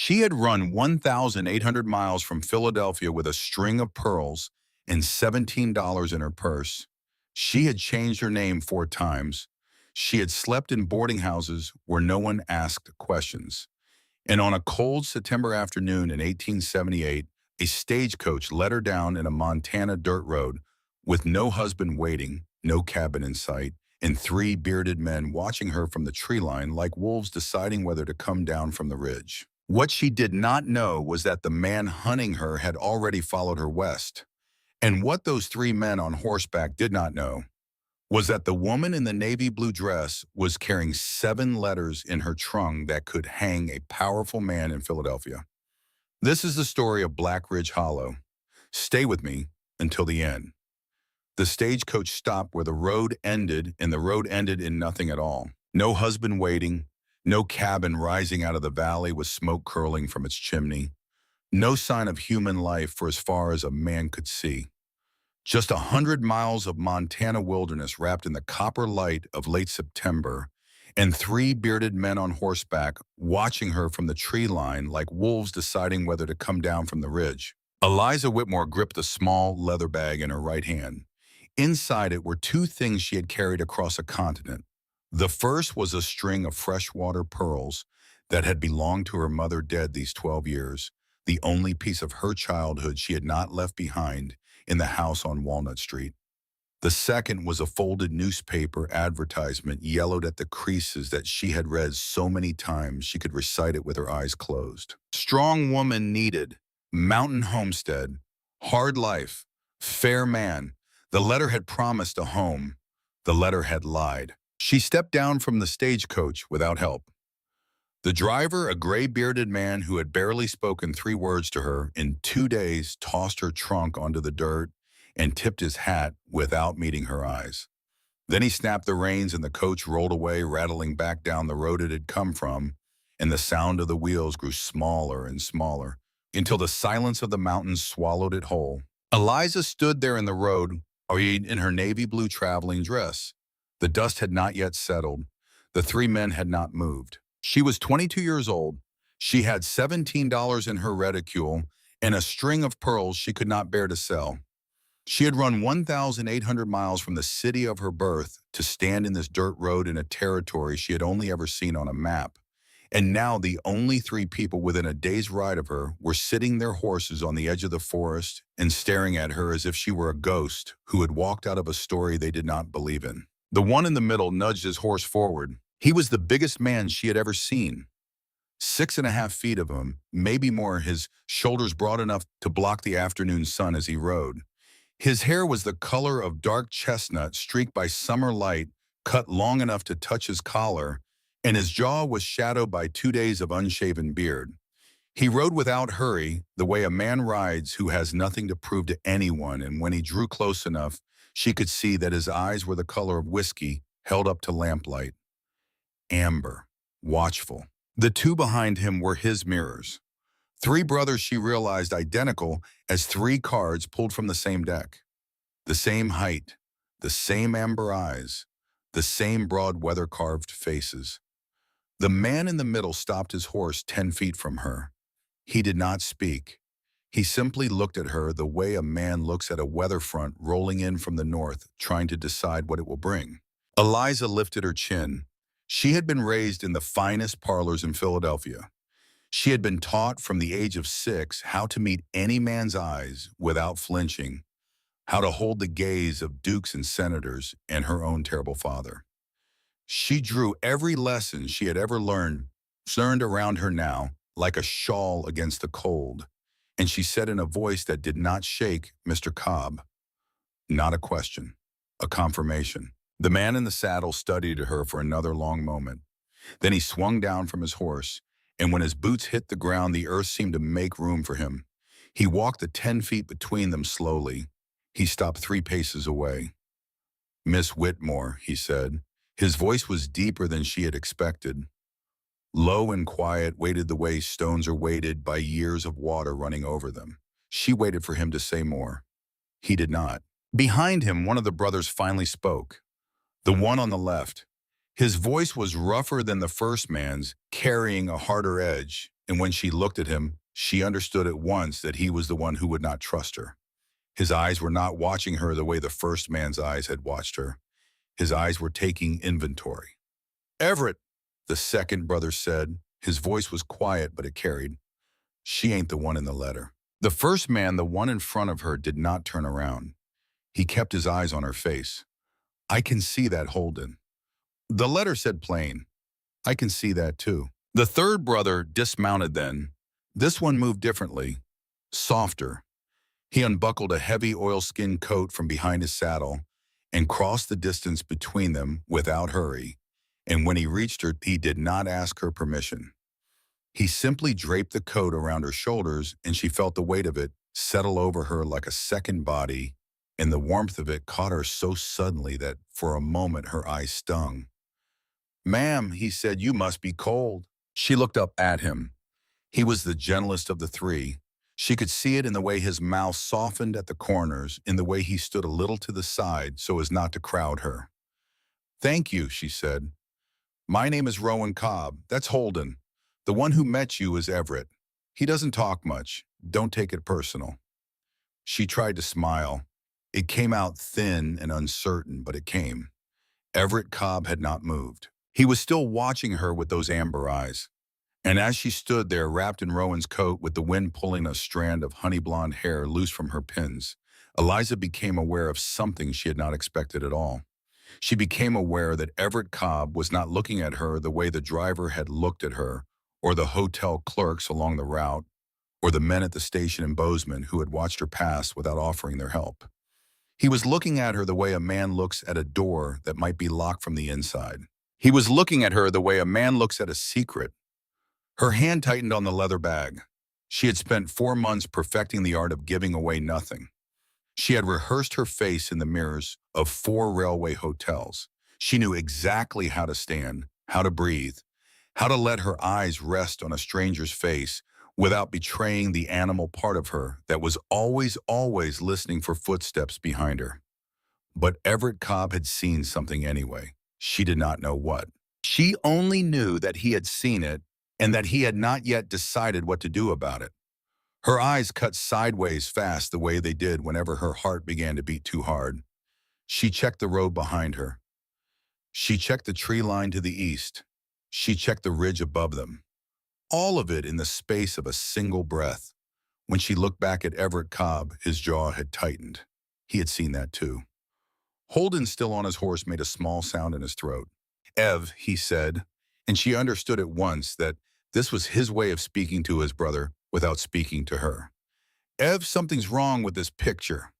She had run 1,800 miles from Philadelphia with a string of pearls and $17 in her purse. She had changed her name 4 times. She had slept in boarding houses where no one asked questions. And on a cold September afternoon in 1878, a stagecoach let her down in a Montana dirt road with no husband waiting, no cabin in sight, and 3 bearded men watching her from the tree line like wolves deciding whether to come down from the ridge. What she did not know was that the man hunting her had already followed her west. And what those 3 men on horseback did not know was that the woman in the navy blue dress was carrying 7 letters in her trunk that could hang a powerful man in Philadelphia. This is the story of Black Ridge Hollow. Stay with me until the end. The stagecoach stopped where the road ended, and the road ended in nothing at all. No husband waiting, no cabin rising out of the valley with smoke curling from its chimney, no sign of human life for as far as a man could see. Just 100 miles of Montana wilderness wrapped in the copper light of late September, and 3 bearded men on horseback watching her from the tree line like wolves deciding whether to come down from the ridge. Eliza Whitmore gripped a small leather bag in her right hand. Inside it were 2 things she had carried across a continent. The first was a string of freshwater pearls that had belonged to her mother dead these 12 years, the only piece of her childhood she had not left behind in the house on Walnut Street. The second was a folded newspaper advertisement yellowed at the creases that she had read so many times she could recite it with her eyes closed. Strong woman needed, mountain homestead, hard life, fair man. The letter had promised a home. The letter had lied. She stepped down from the stagecoach without help. The driver, a gray-bearded man who had barely spoken 3 words to her, in 2 days tossed her trunk onto the dirt and tipped his hat without meeting her eyes. Then he snapped the reins and the coach rolled away, rattling back down the road it had come from, and the sound of the wheels grew smaller and smaller until the silence of the mountains swallowed it whole. Eliza stood there in the road, arrayed in her navy blue traveling dress. The dust had not yet settled. The 3 men had not moved. She was 22 years old. She had $17 in her reticule and a string of pearls she could not bear to sell. She had run 1,800 miles from the city of her birth to stand in this dirt road in a territory she had only ever seen on a map. And now the only 3 people within a day's ride of her were sitting their horses on the edge of the forest and staring at her as if she were a ghost who had walked out of a story they did not believe in. The one in the middle nudged his horse forward. He was the biggest man she had ever seen. 6.5 feet of him, maybe more, his shoulders broad enough to block the afternoon sun as he rode. His hair was the color of dark chestnut streaked by summer light, cut long enough to touch his collar, and his jaw was shadowed by 2 days of unshaven beard. He rode without hurry, the way a man rides who has nothing to prove to anyone, and when he drew close enough, she could see that his eyes were the color of whiskey held up to lamplight. Amber, watchful. The 2 behind him were his mirrors. 3 brothers she realized identical as 3 cards pulled from the same deck. The same height, the same amber eyes, the same broad weather-carved faces. The man in the middle stopped his horse 10 feet from her. He did not speak. He simply looked at her the way a man looks at a weather front rolling in from the north, trying to decide what it will bring. Eliza lifted her chin. She had been raised in the finest parlors in Philadelphia. She had been taught from the age of 6 how to meet any man's eyes without flinching, how to hold the gaze of dukes and senators and her own terrible father. She drew every lesson she had ever learned around her now like a shawl against the cold, and she said in a voice that did not shake, "Mr. Cobb." Not a question, a confirmation. The man in the saddle studied her for another long moment. Then he swung down from his horse, and when his boots hit the ground, the earth seemed to make room for him. He walked the 10 feet between them slowly. He stopped 3 paces away. "Miss Whitmore," he said. His voice was deeper than she had expected. Low and quiet, weighted the way stones are weighted by years of water running over them. She waited for him to say more. He did not. Behind him, one of the brothers finally spoke. The one on the left. His voice was rougher than the first man's, carrying a harder edge. And when she looked at him, she understood at once that he was the one who would not trust her. His eyes were not watching her the way the first man's eyes had watched her. His eyes were taking inventory. "Everett," the second brother said. His voice was quiet, but it carried. "She ain't the one in the letter." The first man, the one in front of her, did not turn around. He kept his eyes on her face. "I can see that, Holden." The letter said plain, "I can see that too." The third brother dismounted then. This one moved differently, softer. He unbuckled a heavy oilskin coat from behind his saddle and crossed the distance between them without hurry. And when he reached her, he did not ask her permission. He simply draped the coat around her shoulders, and she felt the weight of it settle over her like a second body, and the warmth of it caught her so suddenly that for a moment her eyes stung. "Ma'am," he said, "you must be cold." She looked up at him. He was the gentlest of the three. She could see it in the way his mouth softened at the corners, in the way he stood a little to the side so as not to crowd her. "Thank you," she said. "My name is Rowan Cobb. That's Holden. The one who met you is Everett. He doesn't talk much. Don't take it personal." She tried to smile. It came out thin and uncertain, but it came. Everett Cobb had not moved. He was still watching her with those amber eyes. And as she stood there wrapped in Rowan's coat with the wind pulling a strand of honey blonde hair loose from her pins, Eliza became aware of something she had not expected at all. She became aware that Everett Cobb was not looking at her the way the driver had looked at her, or the hotel clerks along the route, or the men at the station in Bozeman who had watched her pass without offering their help. He was looking at her the way a man looks at a door that might be locked from the inside. He was looking at her the way a man looks at a secret. Her hand tightened on the leather bag. She had spent 4 months perfecting the art of giving away nothing. She had rehearsed her face in the mirrors of 4 railway hotels. She knew exactly how to stand, how to breathe, how to let her eyes rest on a stranger's face without betraying the animal part of her that was always listening for footsteps behind her. But Everett Cobb had seen something anyway. She did not know what. She only knew that he had seen it and that he had not yet decided what to do about it. Her eyes cut sideways fast the way they did whenever her heart began to beat too hard. She checked the road behind her. She checked the tree line to the east. She checked the ridge above them. All of it in the space of a single breath. When she looked back at Everett Cobb, his jaw had tightened. He had seen that too. Holden, still on his horse, made a small sound in his throat. "Ev," he said, and she understood at once that this was his way of speaking to his brother without speaking to her. "Ev, something's wrong with this picture."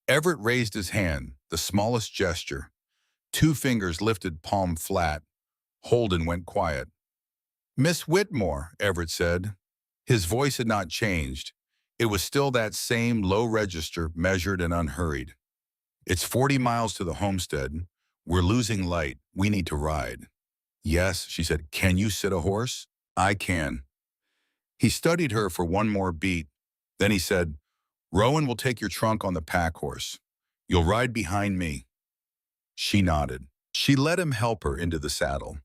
Everett raised his hand, the smallest gesture. 2 fingers lifted, palm flat. Holden went quiet. "Miss Whitmore," Everett said. His voice had not changed. It was still that same low register, measured and unhurried. "It's 40 miles to the homestead. We're losing light. We need to ride." "Yes," she said. "Can you sit a horse?" "I can." He studied her for one more beat. Then he said, "Rowan will take your trunk on the pack horse. You'll ride behind me." She nodded. She let him help her into the saddle.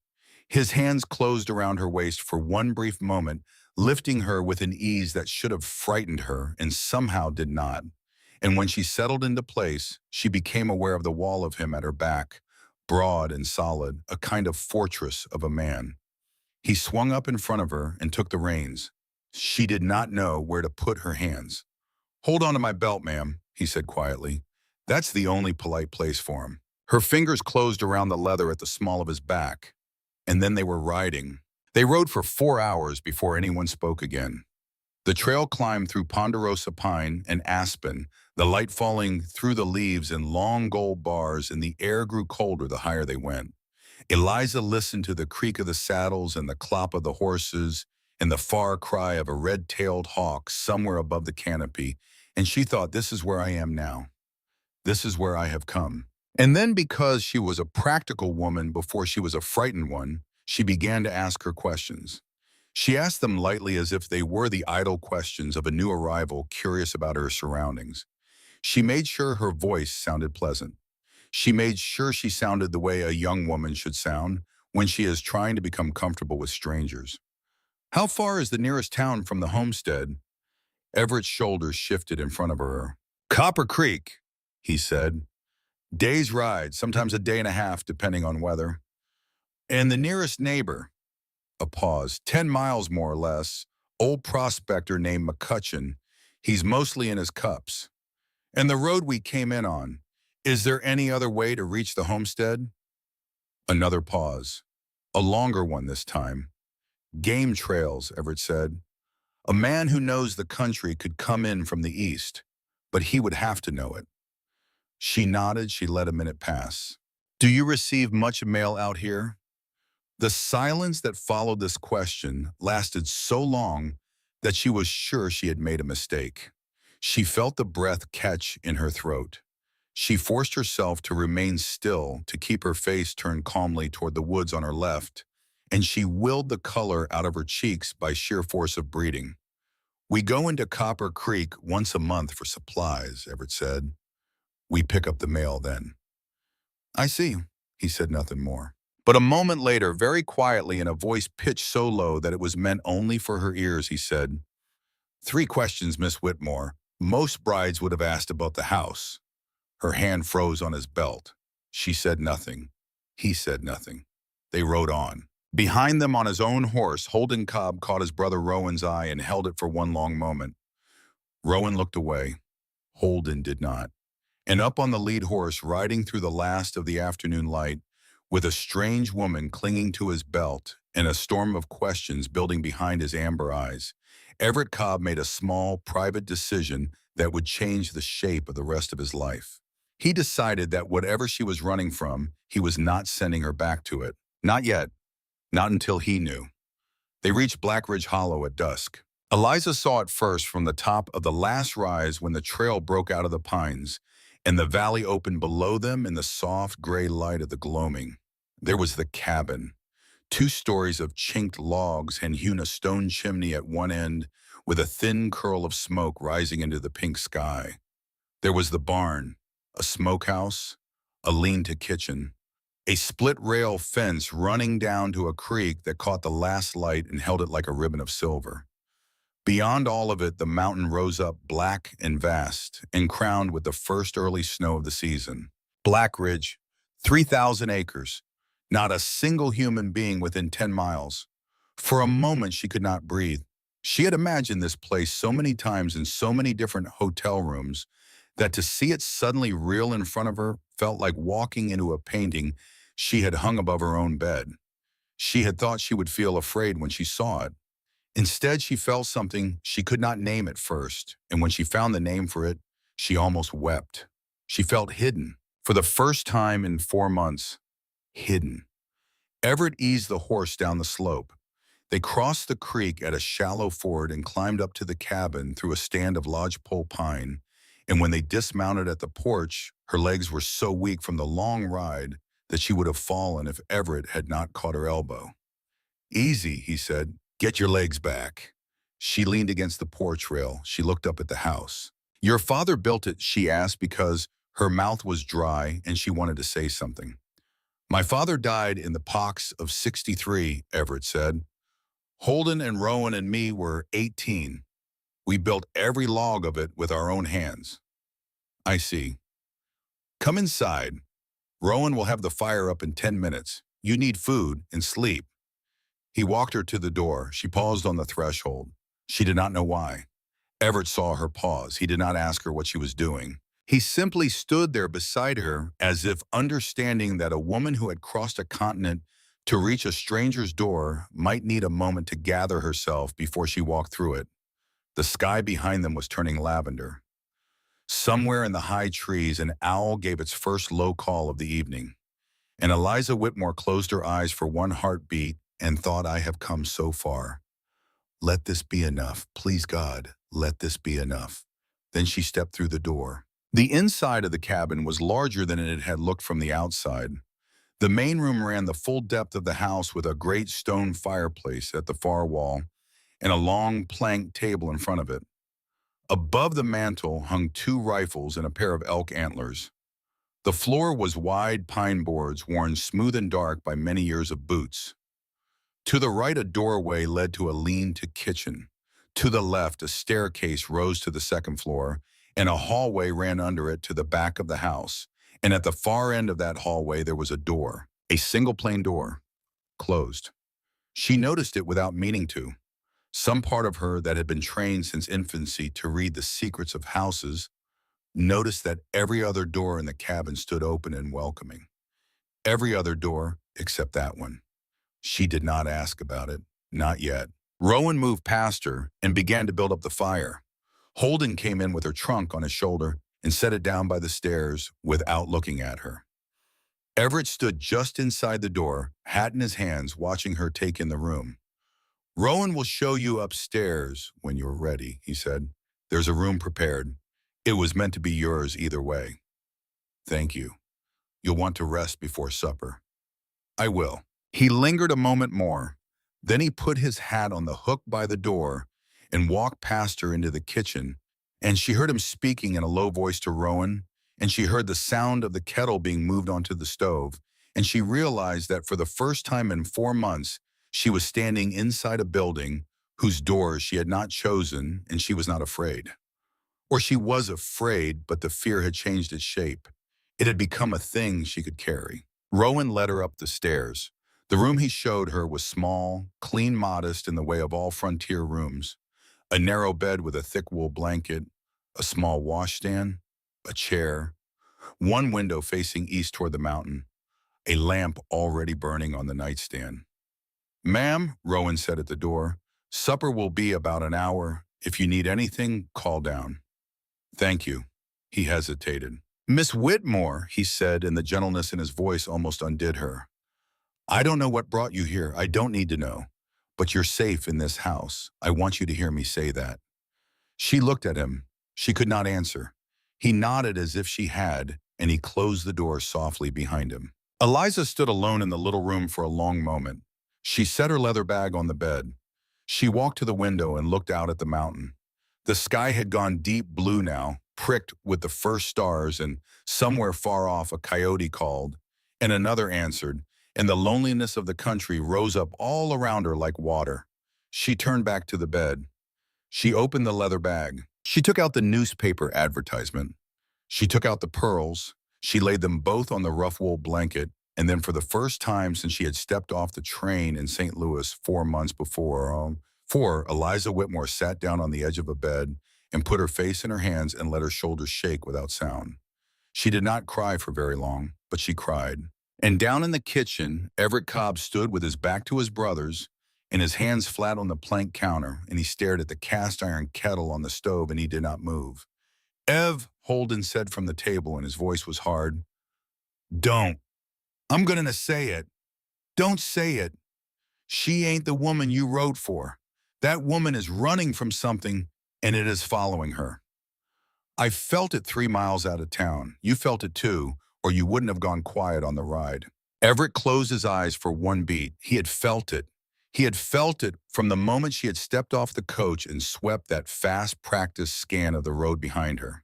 His hands closed around her waist for one brief moment, lifting her with an ease that should have frightened her and somehow did not. And when she settled into place, she became aware of the wall of him at her back, broad and solid, a kind of fortress of a man. He swung up in front of her and took the reins. She did not know where to put her hands. "Hold on to my belt, ma'am," he said quietly. That's the only polite place for him. Her fingers closed around the leather at the small of his back. And then they were riding. They rode for 4 hours before anyone spoke again. The trail climbed through ponderosa pine and aspen, the light falling through the leaves in long gold bars, and the air grew colder the higher they went. Eliza listened to the creak of the saddles and the clop of the horses and the far cry of a red-tailed hawk somewhere above the canopy, and she thought, this is where I am now. This is where I have come. And then, because she was a practical woman before she was a frightened one, she began to ask her questions. She asked them lightly, as if they were the idle questions of a new arrival curious about her surroundings. She made sure her voice sounded pleasant. She made sure she sounded the way a young woman should sound when she is trying to become comfortable with strangers. How far is the nearest town from the homestead? Everett's shoulders shifted in front of her. Copper Creek, he said. Day's ride, sometimes a day and a half, depending on weather. And the nearest neighbor, a pause, 10 miles more or less, old prospector named McCutcheon. He's mostly in his cups. And the road we came in on, is there any other way to reach the homestead? Another pause, a longer one this time. Game trails, Everett said. A man who knows the country could come in from the east, but he would have to know it. She nodded. She let a minute pass. Do you receive much mail out here? The silence that followed this question lasted so long that she was sure she had made a mistake. She felt the breath catch in her throat. She forced herself to remain still, to keep her face turned calmly toward the woods on her left, and she willed the color out of her cheeks by sheer force of breathing. We go into Copper Creek once a month for supplies, Everett said. We pick up the mail then. I see, he said nothing more. But a moment later, very quietly, in a voice pitched so low that it was meant only for her ears, he said, 3 questions, Miss Whitmore. Most brides would have asked about the house. Her hand froze on his belt. She said nothing. He said nothing. They rode on. Behind them on his own horse, Holden Cobb caught his brother Rowan's eye and held it for one long moment. Rowan looked away. Holden did not. And up on the lead horse, riding through the last of the afternoon light, with a strange woman clinging to his belt and a storm of questions building behind his amber eyes, Everett Cobb made a small, private decision that would change the shape of the rest of his life. He decided that whatever she was running from, he was not sending her back to it. Not yet. Not until he knew. They reached Black Ridge Hollow at dusk. Eliza saw it first from the top of the last rise when the trail broke out of the pines, and the valley opened below them in the soft gray light of the gloaming. There was the cabin, 2 stories of chinked logs and hewn a stone chimney at one end with a thin curl of smoke rising into the pink sky. There was the barn, a smokehouse, a lean-to kitchen, a split-rail fence running down to a creek that caught the last light and held it like a ribbon of silver. Beyond all of it, the mountain rose up black and vast and crowned with the first early snow of the season. Black Ridge, 3,000 acres, not a single human being within 10 miles. For a moment, she could not breathe. She had imagined this place so many times in so many different hotel rooms that to see it suddenly real in front of her felt like walking into a painting she had hung above her own bed. She had thought she would feel afraid when she saw it. Instead, she felt something she could not name at first, and when she found the name for it, she almost wept. She felt hidden. For the first time in 4 months, hidden. Everett eased the horse down the slope. They crossed the creek at a shallow ford and climbed up to the cabin through a stand of lodgepole pine, and when they dismounted at the porch, her legs were so weak from the long ride that she would have fallen if Everett had not caught her elbow. Easy, he said. Get your legs back. She leaned against the porch rail. She looked up at the house. Your father built it, she asked, because her mouth was dry and she wanted to say something. My father died in the pox of '63, Everett said. Holden and Rowan and me were 18. We built every log of it with our own hands. I see. Come inside. Rowan will have the fire up in 10 minutes. You need food and sleep. He walked her to the door. She paused on the threshold. She did not know why. Everett saw her pause. He did not ask her what she was doing. He simply stood there beside her as if understanding that a woman who had crossed a continent to reach a stranger's door might need a moment to gather herself before she walked through it. The sky behind them was turning lavender. Somewhere in the high trees, an owl gave its first low call of the evening, and Eliza Whitmore closed her eyes for one heartbeat and thought, I have come so far. Let this be enough. Please, God, let this be enough. Then she stepped through the door. The inside of the cabin was larger than it had looked from the outside. The main room ran the full depth of the house with a great stone fireplace at the far wall and a long plank table in front of it. Above the mantel hung 2 rifles and a pair of elk antlers. The floor was wide pine boards worn smooth and dark by many years of boots. To the right, a doorway led to a lean-to kitchen. To the left, a staircase rose to the second floor, and a hallway ran under it to the back of the house. And at the far end of that hallway, there was a door, a single-pane door, closed. She noticed it without meaning to. Some part of her that had been trained since infancy to read the secrets of houses noticed that every other door in the cabin stood open and welcoming. Every other door except that one. She did not ask about it, not yet. Rowan moved past her and began to build up the fire. Holden came in with her trunk on his shoulder and set it down by the stairs without looking at her. Everett stood just inside the door, hat in his hands, watching her take in the room. "Rowan will show you upstairs when you're ready," he said. "There's a room prepared. It was meant to be yours either way." "Thank you. You'll want to rest before supper." "I will." He lingered a moment more. Then he put his hat on the hook by the door and walked past her into the kitchen, and she heard him speaking in a low voice to Rowan, and she heard the sound of the kettle being moved onto the stove, and she realized that for the first time in 4 months, she was standing inside a building whose doors she had not chosen, and she was not afraid. Or she was afraid, but the fear had changed its shape. It had become a thing she could carry. Rowan led her up the stairs. The room he showed her was small, clean, modest in the way of all frontier rooms. A narrow bed with a thick wool blanket, a small washstand, a chair, one window facing east toward the mountain, a lamp already burning on the nightstand. "Ma'am," Rowan said at the door, "supper will be about an hour. If you need anything, call down." "Thank you." He hesitated. "Miss Whitmore," he said, and the gentleness in his voice almost undid her. "I don't know what brought you here. I don't need to know. But you're safe in this house. I want you to hear me say that." She looked at him. She could not answer. He nodded as if she had, and he closed the door softly behind him. Eliza stood alone in the little room for a long moment. She set her leather bag on the bed. She walked to the window and looked out at the mountain. The sky had gone deep blue now, pricked with the first stars, and somewhere far off a coyote called, and another answered, and the loneliness of the country rose up all around her like water. She turned back to the bed. She opened the leather bag. She took out the newspaper advertisement. She took out the pearls. She laid them both on the rough wool blanket, and then for the first time since she had stepped off the train in St. Louis 4 months before, Eliza Whitmore sat down on the edge of a bed and put her face in her hands and let her shoulders shake without sound. She did not cry for very long, but she cried. And down in the kitchen, Everett Cobb stood with his back to his brothers and his hands flat on the plank counter, and he stared at the cast-iron kettle on the stove, and he did not move. "Ev," Holden said from the table, and his voice was hard. "Don't. I'm going to say it. Don't say it. She ain't the woman you wrote for. That woman is running from something, and it is following her. I felt it 3 miles out of town. You felt it too, or you wouldn't have gone quiet on the ride." Everett closed his eyes for one beat. He had felt it. He had felt it from the moment she had stepped off the coach and swept that fast practice scan of the road behind her.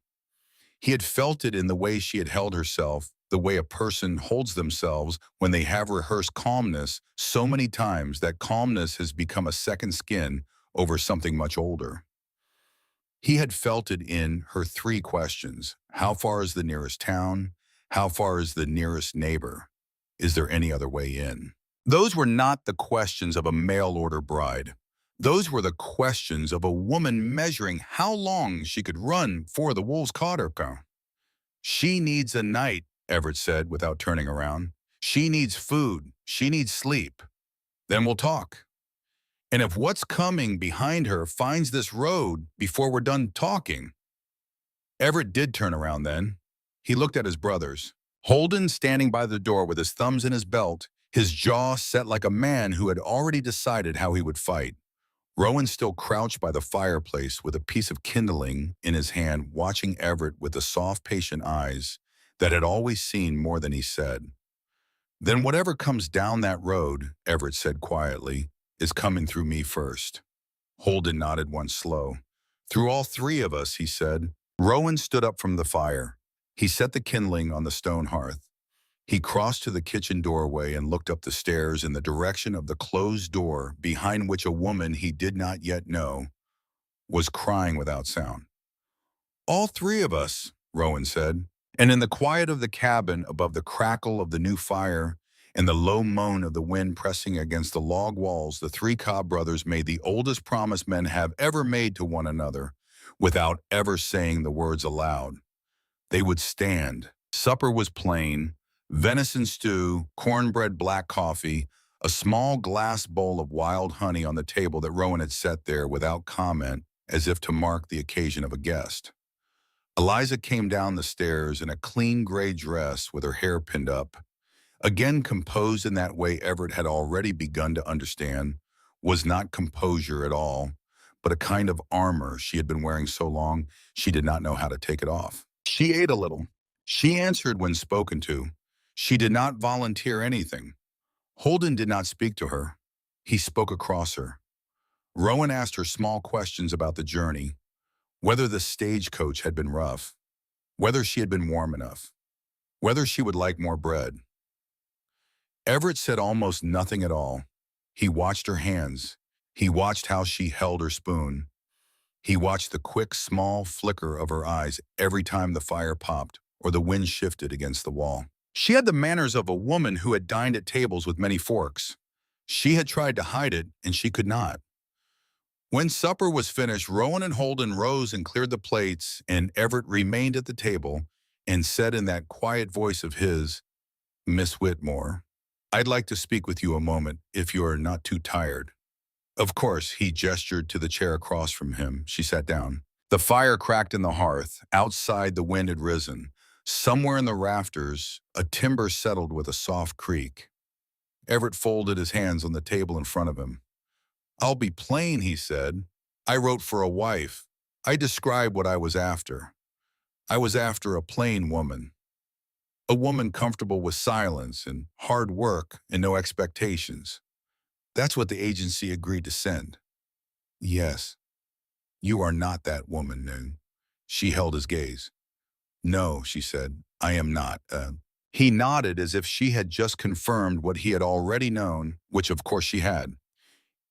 He had felt it in the way she had held herself, the way a person holds themselves when they have rehearsed calmness so many times that calmness has become a second skin over something much older. He had felt it in her 3 questions. How far is the nearest town? How far is the nearest neighbor? Is there any other way in? Those were not the questions of a mail-order bride. Those were the questions of a woman measuring how long she could run before the wolves caught her. "She needs a night," Everett said without turning around. "She needs food. She needs sleep. Then we'll talk. And if what's coming behind her finds this road before we're done talking." Everett did turn around then. He looked at his brothers. Holden standing by the door with his thumbs in his belt, his jaw set like a man who had already decided how he would fight. Rowan still crouched by the fireplace with a piece of kindling in his hand, watching Everett with the soft, patient eyes that had always seen more than he said. "Then whatever comes down that road," Everett said quietly, "is coming through me first." Holden nodded once slow. "Through all 3 of us," he said. Rowan stood up from the fire. He set the kindling on the stone hearth. He crossed to the kitchen doorway and looked up the stairs in the direction of the closed door behind which a woman he did not yet know was crying without sound. "All three of us," Rowan said. And in the quiet of the cabin, above the crackle of the new fire and the low moan of the wind pressing against the log walls, the three Cobb brothers made the oldest promise men have ever made to one another without ever saying the words aloud. They would stand. Supper was plain: venison stew, cornbread, black coffee, a small glass bowl of wild honey on the table that Rowan had set there without comment, as if to mark the occasion of a guest. Eliza came down the stairs in a clean gray dress with her hair pinned up. Again, composed in that way Everett had already begun to understand was not composure at all, but a kind of armor she had been wearing so long she did not know how to take it off. She ate a little. She answered when spoken to. She did not volunteer anything. Holden did not speak to her. He spoke across her. Rowan asked her small questions about the journey, whether the stagecoach had been rough, whether she had been warm enough, whether she would like more bread. Everett said almost nothing at all. He watched her hands. He watched how she held her spoon. He watched the quick, small flicker of her eyes every time the fire popped or the wind shifted against the wall. She had the manners of a woman who had dined at tables with many forks. She had tried to hide it, and she could not. When supper was finished, Rowan and Holden rose and cleared the plates, and Everett remained at the table and said in that quiet voice of his, "Miss Whitmore, I'd like to speak with you a moment, if you are not too tired." Of course, he gestured to the chair across from him. She sat down. The fire cracked in the hearth. Outside, the wind had risen. Somewhere in the rafters, a timber settled with a soft creak. Everett folded his hands on the table in front of him. "I'll be plain," he said. "I wrote for a wife. I described what I was after. I was after a plain woman. A woman comfortable with silence and hard work and no expectations. That's what the agency agreed to send." "Yes, you are not that woman, Noon." She held his gaze. "No," she said, "I am not." He nodded as if she had just confirmed what he had already known, which of course she had.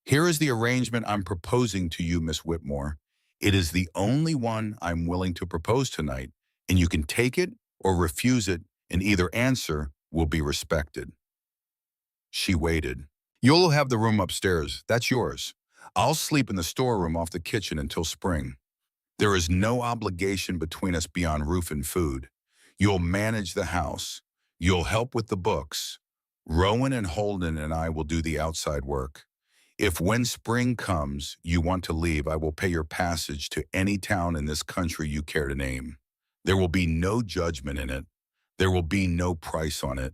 "Here is the arrangement I'm proposing to you, Miss Whitmore. It is the only one I'm willing to propose tonight, and you can take it or refuse it, and either answer will be respected." She waited. "You'll have the room upstairs. That's yours. I'll sleep in the storeroom off the kitchen until spring. There is no obligation between us beyond roof and food. You'll manage the house. You'll help with the books. Rowan and Holden and I will do the outside work. If when spring comes you want to leave, I will pay your passage to any town in this country you care to name. There will be no judgment in it. There will be no price on it.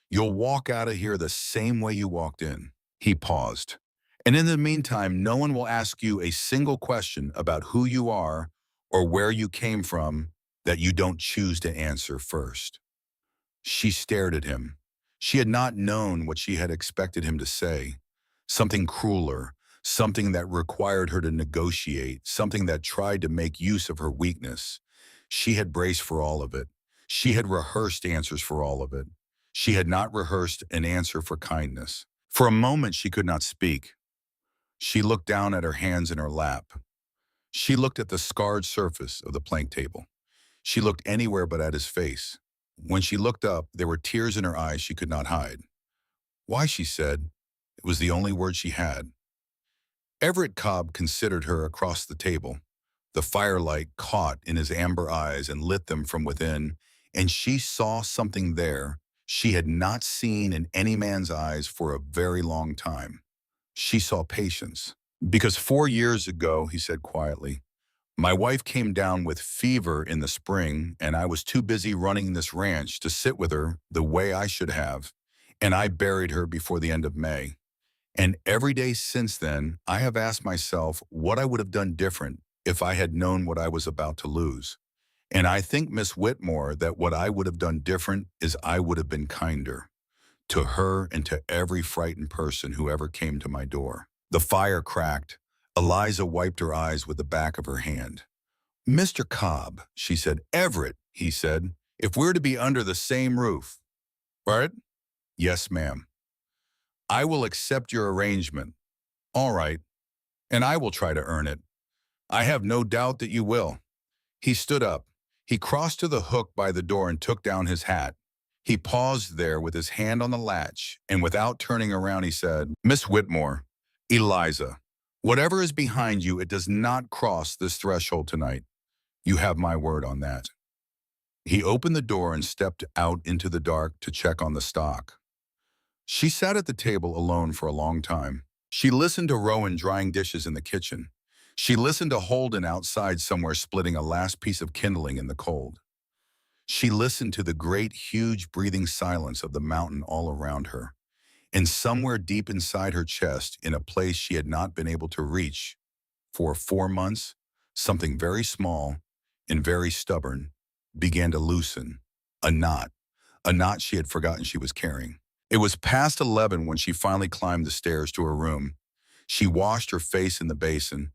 You'll walk out of here the same way you walked in." He paused. "And in the meantime, no one will ask you a single question about who you are or where you came from that you don't choose to answer first." She stared at him. She had not known what she had expected him to say. Something crueler, something that required her to negotiate, something that tried to make use of her weakness. She had braced for all of it. She had rehearsed answers for all of it. She had not rehearsed an answer for kindness. For a moment, she could not speak. She looked down at her hands in her lap. She looked at the scarred surface of the plank table. She looked anywhere but at his face. When she looked up, there were tears in her eyes she could not hide. "Why?" she said. It was the only word she had. Everett Cobb considered her across the table. The firelight caught in his amber eyes and lit them from within, and she saw something there she had not seen in any man's eyes for a very long time. She saw patience. "Because 4 years ago," he said quietly, "my wife came down with fever in the spring, and I was too busy running this ranch to sit with her the way I should have, and I buried her before the end of May. And every day since then, I have asked myself what I would have done different if I had known what I was about to lose. And I think, Miss Whitmore, that what I would have done different is I would have been kinder to her and to every frightened person who ever came to my door." The fire cracked. Eliza wiped her eyes with the back of her hand. "Mr. Cobb," she said. "Everett," he said, "if we're to be under the same roof, Right? Yes, ma'am. I will accept your arrangement. All right, and I will try to earn it. I have no doubt that you will. He stood up. He crossed to the hook by the door and took down his hat. He paused there with his hand on the latch, and without turning around, he said, Miss Whitmore, Eliza, whatever is behind you, it does not cross this threshold tonight. You have my word on that. He opened the door and stepped out into the dark to check on the stock. She sat at the table alone for a long time. She listened to Rowan drying dishes in the kitchen. She listened to Holden outside somewhere splitting a last piece of kindling in the cold. She listened to the great, huge breathing silence of the mountain all around her. And somewhere deep inside her chest, in a place she had not been able to reach for 4 months, something very small and very stubborn began to loosen. A knot. A knot she had forgotten she was carrying. It was past 11 when she finally climbed the stairs to her room. She washed her face in the basin.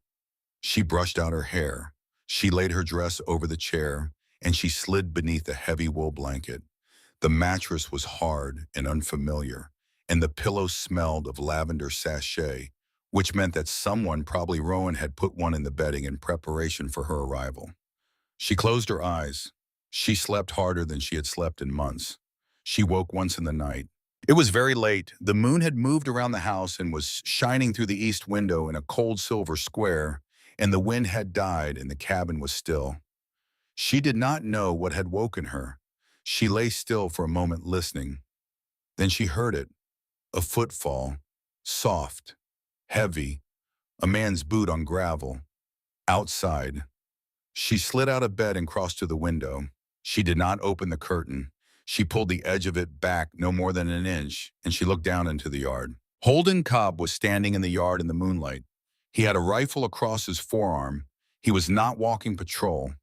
She brushed out her hair. She laid her dress over the chair, and she slid beneath a heavy wool blanket. The mattress was hard and unfamiliar, and the pillow smelled of lavender sachet, which meant that someone, probably Rowan, had put one in the bedding in preparation for her arrival. She closed her eyes. She slept harder than she had slept in months. She woke once in the night. It was very late. The moon had moved around the house and was shining through the east window in a cold silver square, and the wind had died and the cabin was still. She did not know what had woken her. She lay still for a moment listening. Then she heard it, a footfall, soft, heavy, a man's boot on gravel, outside. She slid out of bed and crossed to the window. She did not open the curtain. She pulled the edge of it back no more than an inch, and she looked down into the yard. Holden Cobb was standing in the yard in the moonlight. He had a rifle across his forearm. He was not walking patrol.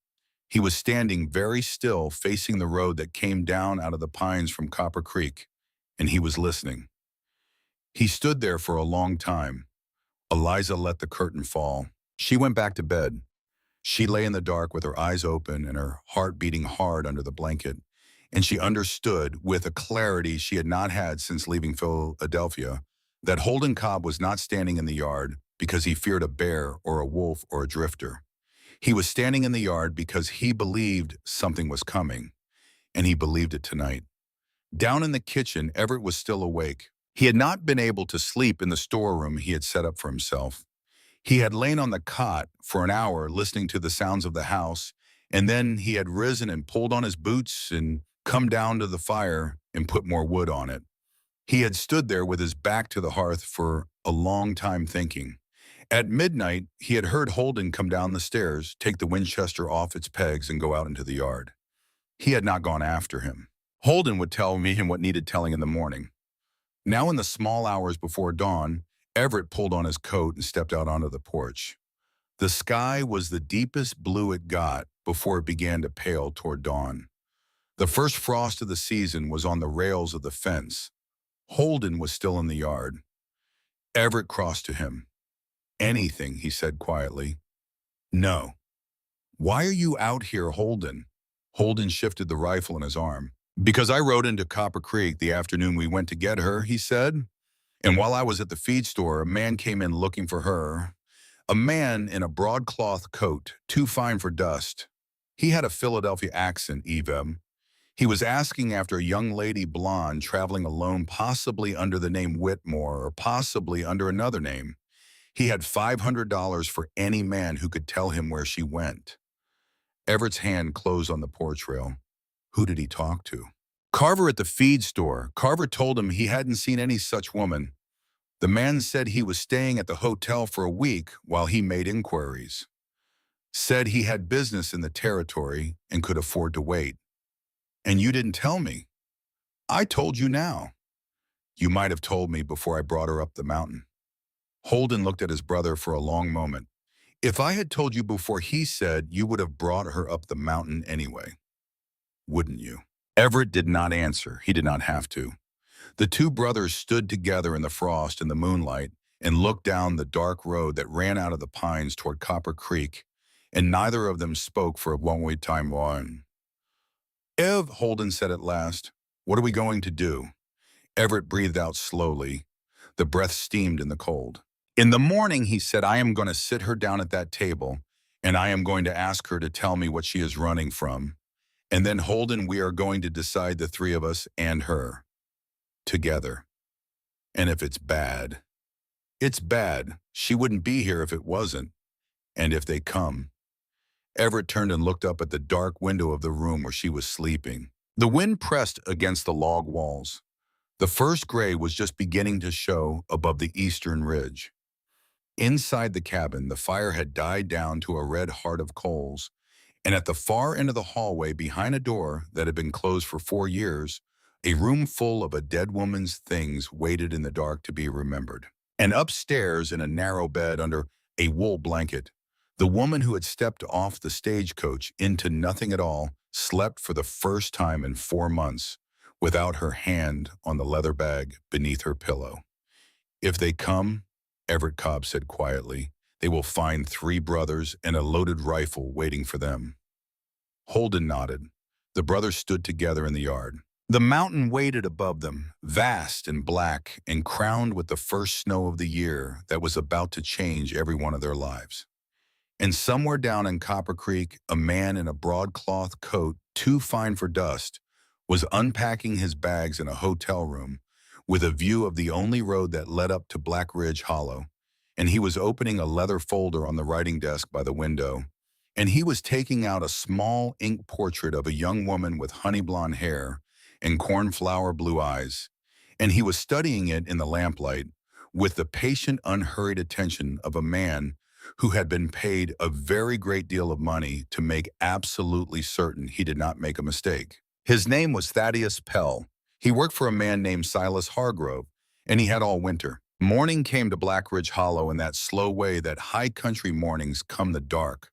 He was standing very still, facing the road that came down out of the pines from Copper Creek, and he was listening. He stood there for a long time. Eliza let the curtain fall. She went back to bed. She lay in the dark with her eyes open and her heart beating hard under the blanket, and she understood, with a clarity she had not had since leaving Philadelphia, that Holden Cobb was not standing in the yard because he feared a bear or a wolf or a drifter. He was standing in the yard because he believed something was coming, and he believed it tonight. Down in the kitchen, Everett was still awake. He had not been able to sleep in the storeroom he had set up for himself. He had lain on the cot for an hour listening to the sounds of the house, and then he had risen and pulled on his boots and come down to the fire and put more wood on it. He had stood there with his back to the hearth for a long time thinking. At midnight, he had heard Holden come down the stairs, take the Winchester off its pegs, and go out into the yard. He had not gone after him. Holden would tell me what needed telling in the morning. Now in the small hours before dawn, Everett pulled on his coat and stepped out onto the porch. The sky was the deepest blue it got before it began to pale toward dawn. The first frost of the season was on the rails of the fence. Holden was still in the yard. Everett crossed to him. Anything, he said quietly. No. Why are you out here, Holden? Holden shifted the rifle in his arm. Because I rode into Copper Creek the afternoon we went to get her, he said. And while I was at the feed store, a man came in looking for her. A man in a broadcloth coat, too fine for dust. He had a Philadelphia accent, Evem. He was asking after a young lady blonde traveling alone, possibly under the name Whitmore or possibly under another name. He had $500 for any man who could tell him where she went. Everett's hand closed on the porch rail. Who did he talk to? Carver at the feed store. Carver told him he hadn't seen any such woman. The man said he was staying at the hotel for a week while he made inquiries. Said he had business in the territory and could afford to wait. And you didn't tell me. I told you now. You might have told me before I brought her up the mountain. Holden looked at his brother for a long moment. If I had told you before he said, you would have brought her up the mountain anyway, wouldn't you? Everett did not answer. He did not have to. The two brothers stood together in the frost and the moonlight and looked down the dark road that ran out of the pines toward Copper Creek, and neither of them spoke for a long time. Ev, Holden said at last, What are we going to do? Everett breathed out slowly. The breath steamed in the cold. In the morning, he said, I am going to sit her down at that table, and I am going to ask her to tell me what she is running from. And then Holden, we are going to decide, the three of us and her, together. And if it's bad, it's bad. She wouldn't be here if it wasn't. And if they come. Everett turned and looked up at the dark window of the room where she was sleeping. The wind pressed against the log walls. The first gray was just beginning to show above the eastern ridge. Inside the cabin, the fire had died down to a red heart of coals, and at the far end of the hallway, behind a door that had been closed for 4 years, a room full of a dead woman's things waited in the dark to be remembered. And upstairs, in a narrow bed under a wool blanket, the woman who had stepped off the stagecoach into nothing at all slept for the first time in 4 months, without her hand on the leather bag beneath her pillow. If they come, Everett Cobb said quietly, they will find 3 brothers and a loaded rifle waiting for them. Holden nodded. The brothers stood together in the yard. The mountain waited above them, vast and black and crowned with the first snow of the year that was about to change every one of their lives. And somewhere down in Copper Creek, a man in a broadcloth coat, too fine for dust, was unpacking his bags in a hotel room with a view of the only road that led up to Black Ridge Hollow, and he was opening a leather folder on the writing desk by the window, and he was taking out a small ink portrait of a young woman with honey blonde hair and cornflower blue eyes, and he was studying it in the lamplight with the patient, unhurried attention of a man who had been paid a very great deal of money to make absolutely certain he did not make a mistake. His name was Thaddeus Pell. He worked for a man named Silas Hargrove, and he had all winter. Morning came to Black Ridge Hollow in that slow way that high country mornings come the dark,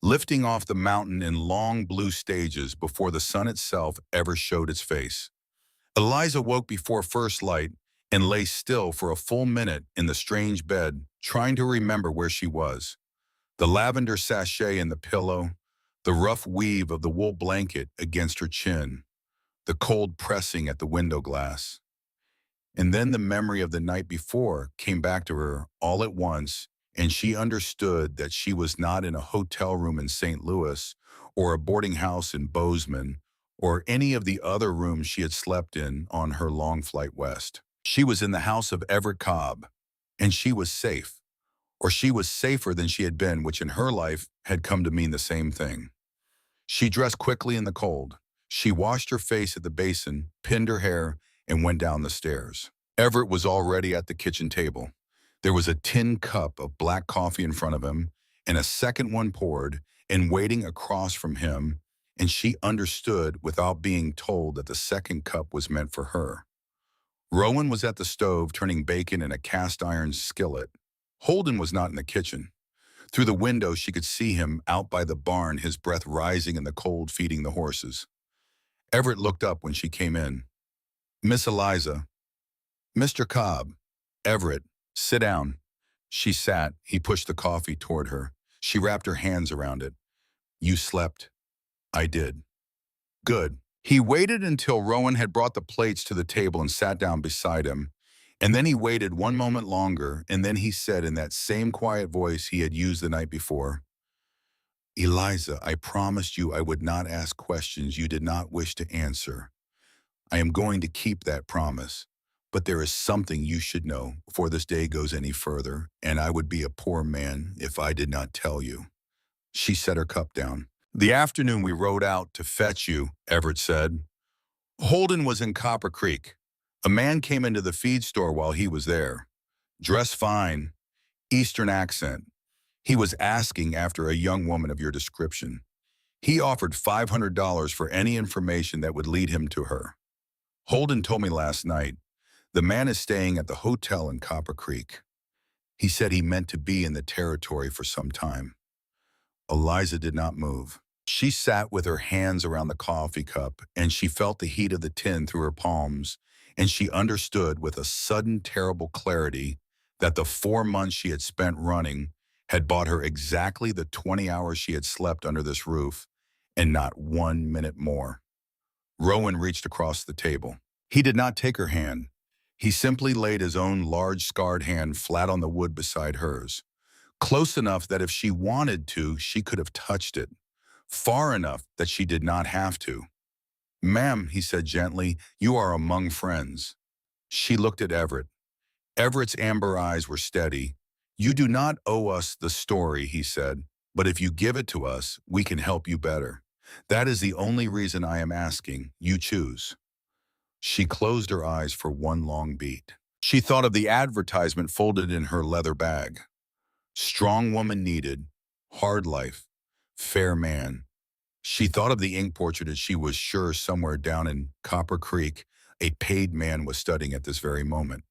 lifting off the mountain in long blue stages before the sun itself ever showed its face. Eliza woke before first light and lay still for a full minute in the strange bed, trying to remember where she was. The lavender sachet in the pillow, the rough weave of the wool blanket against her chin, the cold pressing at the window glass. And then the memory of the night before came back to her all at once, and she understood that she was not in a hotel room in St. Louis or a boarding house in Bozeman or any of the other rooms she had slept in on her long flight west. She was in the house of Everett Cobb, and she was safe, or she was safer than she had been, which in her life had come to mean the same thing. She dressed quickly in the cold. She washed her face at the basin, pinned her hair, and went down the stairs. Everett was already at the kitchen table. There was a tin cup of black coffee in front of him, and a second one poured and waiting across from him, and she understood without being told that the second cup was meant for her. Rowan was at the stove turning bacon in a cast-iron skillet. Holden was not in the kitchen. Through the window, she could see him out by the barn, his breath rising in the cold, feeding the horses. Everett looked up when she came in. Miss Eliza. Mr. Cobb. Everett, sit down. She sat. He pushed the coffee toward her. She wrapped her hands around it. You slept. I did. Good. He waited until Rowan had brought the plates to the table and sat down beside him. And then he waited one moment longer, and then he said in that same quiet voice he had used the night before, Eliza, I promised you I would not ask questions you did not wish to answer. I am going to keep that promise. But there is something you should know before this day goes any further, and I would be a poor man if I did not tell you. She set her cup down. The afternoon we rode out to fetch you, Everett said. Holden was in Copper Creek. A man came into the feed store while he was there. Dressed fine, Eastern accent. He was asking after a young woman of your description. He offered $500 for any information that would lead him to her. Holden told me last night, the man is staying at the hotel in Copper Creek. He said he meant to be in the territory for some time. Eliza did not move. She sat with her hands around the coffee cup, and she felt the heat of the tin through her palms, and she understood with a sudden terrible clarity that the 4 months she had spent running had bought her exactly the 20 hours she had slept under this roof, and not 1 minute more. Rowan reached across the table. He did not take her hand. He simply laid his own large scarred hand flat on the wood beside hers, close enough that if she wanted to, she could have touched it, far enough that she did not have to. "Ma'am," he said gently, "you are among friends." She looked at Everett. Everett's amber eyes were steady. "You do not owe us the story," he said, "but if you give it to us, we can help you better. That is the only reason I am asking. You choose." She closed her eyes for one long beat. She thought of the advertisement folded in her leather bag. Strong woman needed, hard life, fair man. She thought of the ink portrait as she was sure somewhere down in Copper Creek, a paid man was studying at this very moment.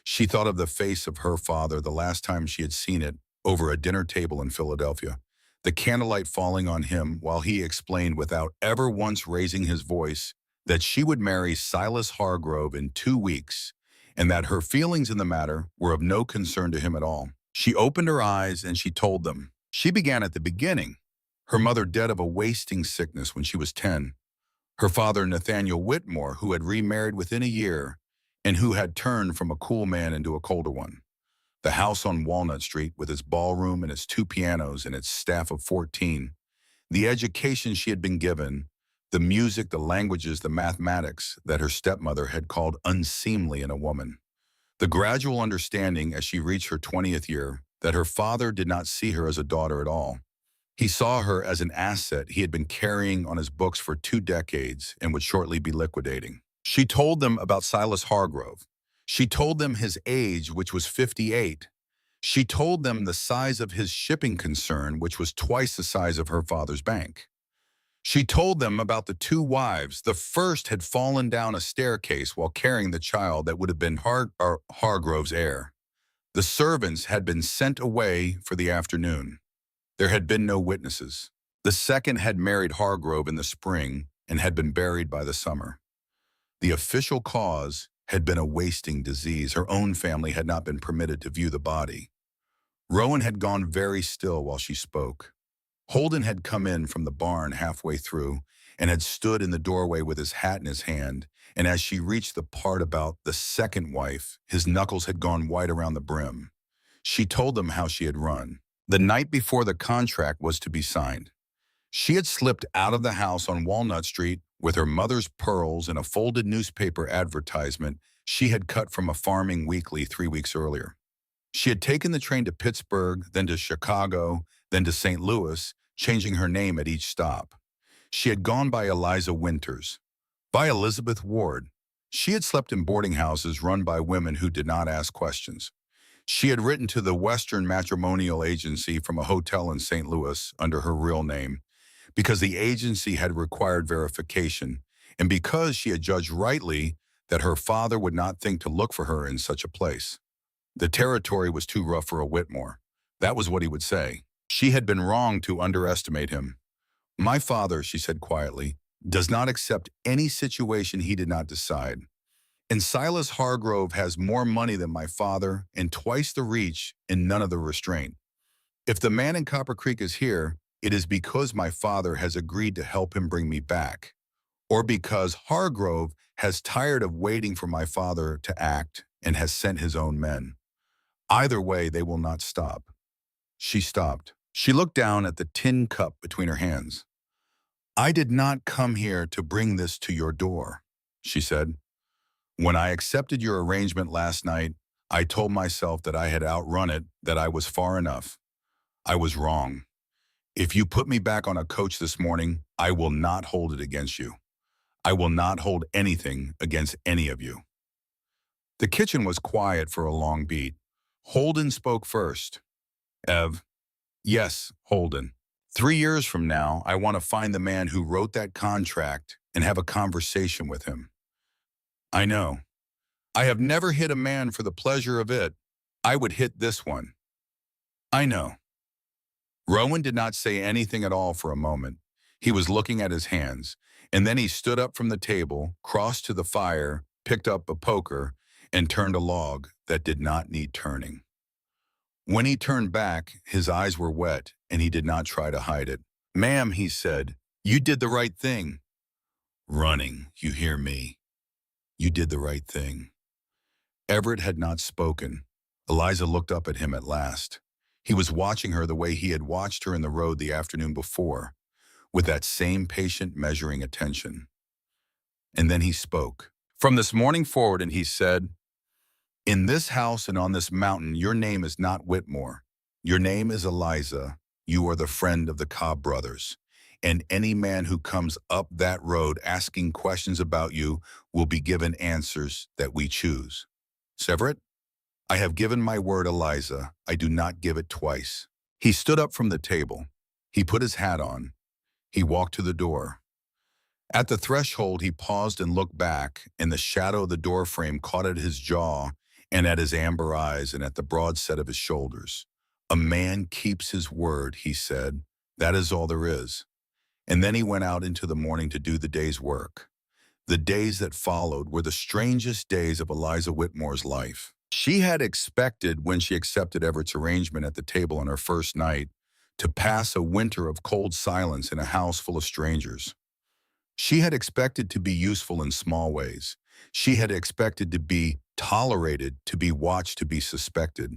She thought of the face of her father the last time she had seen it over a dinner table in Philadelphia, the candlelight falling on him while he explained without ever once raising his voice that she would marry Silas Hargrove in 2 weeks and that her feelings in the matter were of no concern to him at all. She opened her eyes and she told them. She began at the beginning. Her mother dead of a wasting sickness when she was 10. Her father, Nathaniel Whitmore, who had remarried within a year and who had turned from a cool man into a colder one. The house on Walnut Street with its ballroom and its 2 pianos and its staff of 14. The education she had been given, the music, the languages, the mathematics that her stepmother had called unseemly in a woman. The gradual understanding as she reached her 20th year that her father did not see her as a daughter at all. He saw her as an asset he had been carrying on his books for 2 decades and would shortly be liquidating. She told them about Silas Hargrove. She told them his age, which was 58. She told them the size of his shipping concern, which was twice the size of her father's bank. She told them about the 2 wives. The first had fallen down a staircase while carrying the child that would have been Hargrove's heir. The servants had been sent away for the afternoon. There had been no witnesses. The second had married Hargrove in the spring and had been buried by the summer. The official cause had been a wasting disease. Her own family had not been permitted to view the body. Rowan had gone very still while she spoke. Holden had come in from the barn halfway through and had stood in the doorway with his hat in his hand, and as she reached the part about the second wife, his knuckles had gone white around the brim. She told them how she had run. The night before the contract was to be signed, she had slipped out of the house on Walnut Street with her mother's pearls and a folded newspaper advertisement she had cut from a farming weekly 3 weeks earlier. She had taken the train to Pittsburgh, then to Chicago, then to St. Louis, changing her name at each stop. She had gone by Eliza Winters, by Elizabeth Ward. She had slept in boarding houses run by women who did not ask questions. She had written to the Western Matrimonial Agency from a hotel in St. Louis under her real name because the agency had required verification and because she had judged rightly that her father would not think to look for her in such a place. The territory was too rough for a Whitmore. That was what he would say. She had been wrong to underestimate him. "My father," she said quietly, "does not accept any situation he did not decide. And Silas Hargrove has more money than my father and twice the reach and none of the restraint. If the man in Copper Creek is here, it is because my father has agreed to help him bring me back, or because Hargrove has tired of waiting for my father to act and has sent his own men. Either way, they will not stop." She stopped. She looked down at the tin cup between her hands. "I did not come here to bring this to your door," she said. "When I accepted your arrangement last night, I told myself that I had outrun it, that I was far enough. I was wrong. If you put me back on a coach this morning, I will not hold it against you. I will not hold anything against any of you." The kitchen was quiet for a long beat. Holden spoke first. "Ev." "Yes, Holden. 3 years from now, I want to find the man who wrote that contract and have a conversation with him." "I know. I have never hit a man for the pleasure of it. I would hit this one." "I know." Rowan did not say anything at all for a moment. He was looking at his hands, and then he stood up from the table, crossed to the fire, picked up a poker, and turned a log that did not need turning. When he turned back, his eyes were wet, and he did not try to hide it. "Ma'am," he said, "you did the right thing. Running, you hear me. You did the right thing. Everett had not spoken. Eliza looked up at him at last. He was watching her the way he had watched her in the road the afternoon before, with that same patient, measuring attention. And then he spoke. From this morning forward, and he said, "In this house and on this mountain, your name is not Whitmore. Your name is Eliza. You are the friend of the Cobb brothers. And any man who comes up that road asking questions about you will be given answers that we choose. Severett, I have given my word, Eliza. I do not give it twice." He stood up from the table. He put his hat on. He walked to the door. At the threshold, he paused and looked back, and the shadow of the doorframe caught at his jaw and at his amber eyes and at the broad set of his shoulders. "A man keeps his word," he said. "That is all there is." And then he went out into the morning to do the day's work. The days that followed were the strangest days of Eliza Whitmore's life. She had expected, when she accepted Everett's arrangement at the table on her first night, to pass a winter of cold silence in a house full of strangers. She had expected to be useful in small ways. She had expected to be tolerated, to be watched, to be suspected.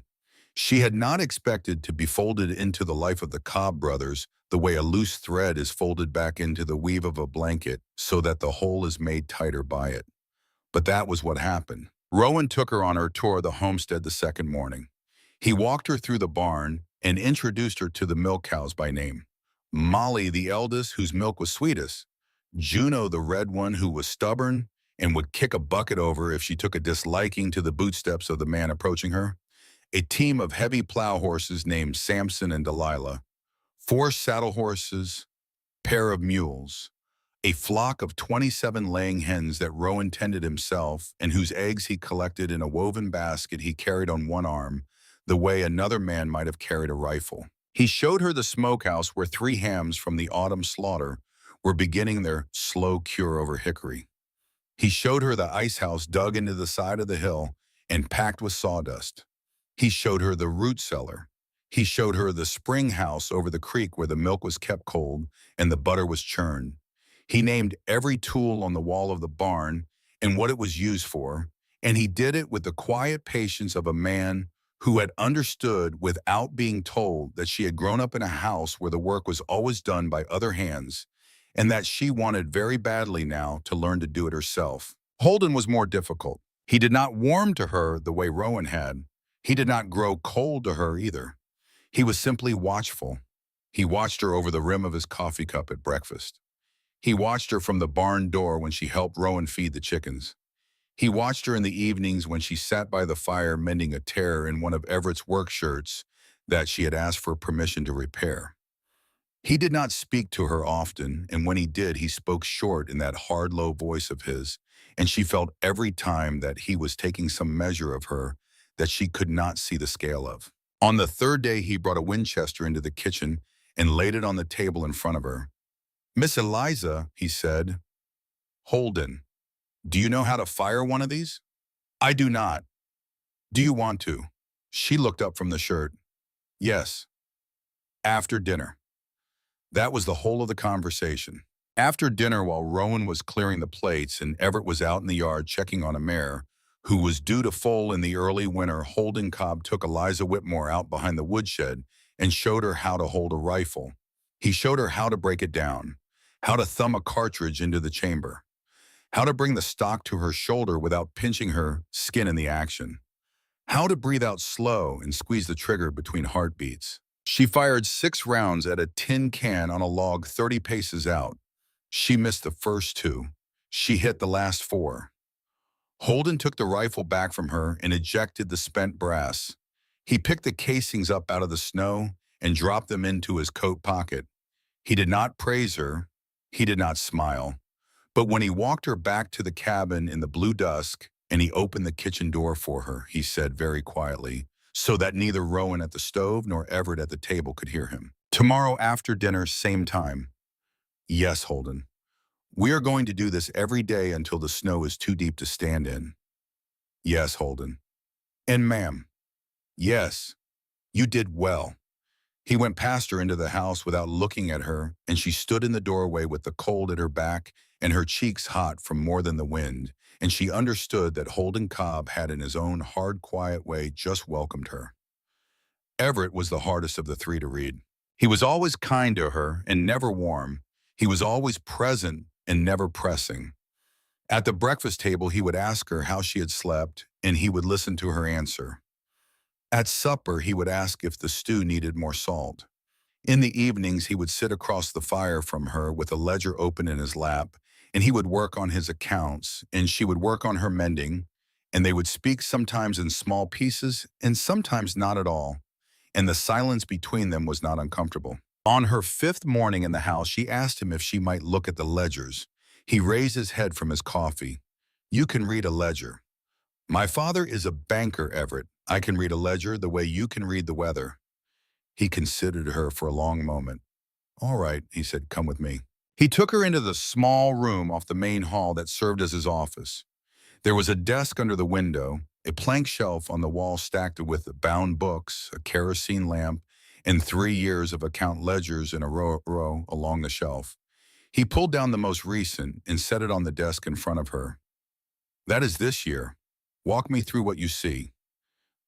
She had not expected to be folded into the life of the Cobb brothers the way a loose thread is folded back into the weave of a blanket so that the whole is made tighter by it. But that was what happened. Rowan took her on her tour of the homestead the second morning. He walked her through the barn and introduced her to the milk cows by name. Molly, the eldest, whose milk was sweetest. Juno, the red one, who was stubborn and would kick a bucket over if she took a disliking to the bootsteps of the man approaching her. A team of heavy plow horses named Samson and Delilah. 4 saddle horses, pair of mules. A flock of 27 laying hens that Rowan tended himself and whose eggs he collected in a woven basket he carried on one arm, the way another man might have carried a rifle. He showed her the smokehouse where 3 hams from the autumn slaughter were beginning their slow cure over hickory. He showed her the ice house dug into the side of the hill and packed with sawdust. He showed her the root cellar. He showed her the spring house over the creek where the milk was kept cold and the butter was churned. He named every tool on the wall of the barn and what it was used for, and he did it with the quiet patience of a man who had understood without being told that she had grown up in a house where the work was always done by other hands and that she wanted very badly now to learn to do it herself. Holden was more difficult. He did not warm to her the way Rowan had. He did not grow cold to her either. He was simply watchful. He watched her over the rim of his coffee cup at breakfast. He watched her from the barn door when she helped Rowan feed the chickens. He watched her in the evenings when she sat by the fire mending a tear in one of Everett's work shirts that she had asked for permission to repair. He did not speak to her often, and when he did, he spoke short in that hard, low voice of his, and she felt every time that he was taking some measure of her that she could not see the scale of. On the third day, he brought a Winchester into the kitchen and laid it on the table in front of her. "Miss Eliza," he said. "Holden, do you know how to fire one of these?" "I do not." "Do you want to?" She looked up from the shirt. "Yes." "After dinner." That was the whole of the conversation. After dinner, while Rowan was clearing the plates and Everett was out in the yard checking on a mare, who was due to foal in the early winter, Holden Cobb took Eliza Whitmore out behind the woodshed and showed her how to hold a rifle. He showed her how to break it down, how to thumb a cartridge into the chamber, how to bring the stock to her shoulder without pinching her skin in the action, how to breathe out slow and squeeze the trigger between heartbeats. She fired 6 rounds at a tin can on a log 30 paces out. She missed the first 2. She hit the last 4. Holden took the rifle back from her and ejected the spent brass. He picked the casings up out of the snow and dropped them into his coat pocket. He did not praise her. He did not smile. But when he walked her back to the cabin in the blue dusk and he opened the kitchen door for her, he said very quietly, so that neither Rowan at the stove nor Everett at the table could hear him, "Tomorrow after dinner, same time." "Yes, Holden. We are going to do this every day until the snow is too deep to stand in." "Yes, Holden." "And ma'am." "Yes. You did well." He went past her into the house without looking at her, and she stood in the doorway with the cold at her back and her cheeks hot from more than the wind, and she understood that Holden Cobb had in his own hard, quiet way just welcomed her. Everett was the hardest of the three to read. He was always kind to her and never warm. He was always present and never pressing. At the breakfast table, he would ask her how she had slept, and he would listen to her answer. At supper, he would ask if the stew needed more salt. In the evenings, he would sit across the fire from her with a ledger open in his lap, and he would work on his accounts, and she would work on her mending, and they would speak sometimes in small pieces and sometimes not at all, and the silence between them was not uncomfortable. On her fifth morning in the house, she asked him if she might look at the ledgers. He raised his head from his coffee. "You can read a ledger." "My father is a banker, Everett. I can read a ledger the way you can read the weather." He considered her for a long moment. "All right," he said, "come with me." He took her into the small room off the main hall that served as his office. There was a desk under the window, a plank shelf on the wall stacked with bound books, a kerosene lamp, and 3 years of account ledgers in a row along the shelf. He pulled down the most recent and set it on the desk in front of her. "That is this year. Walk me through what you see."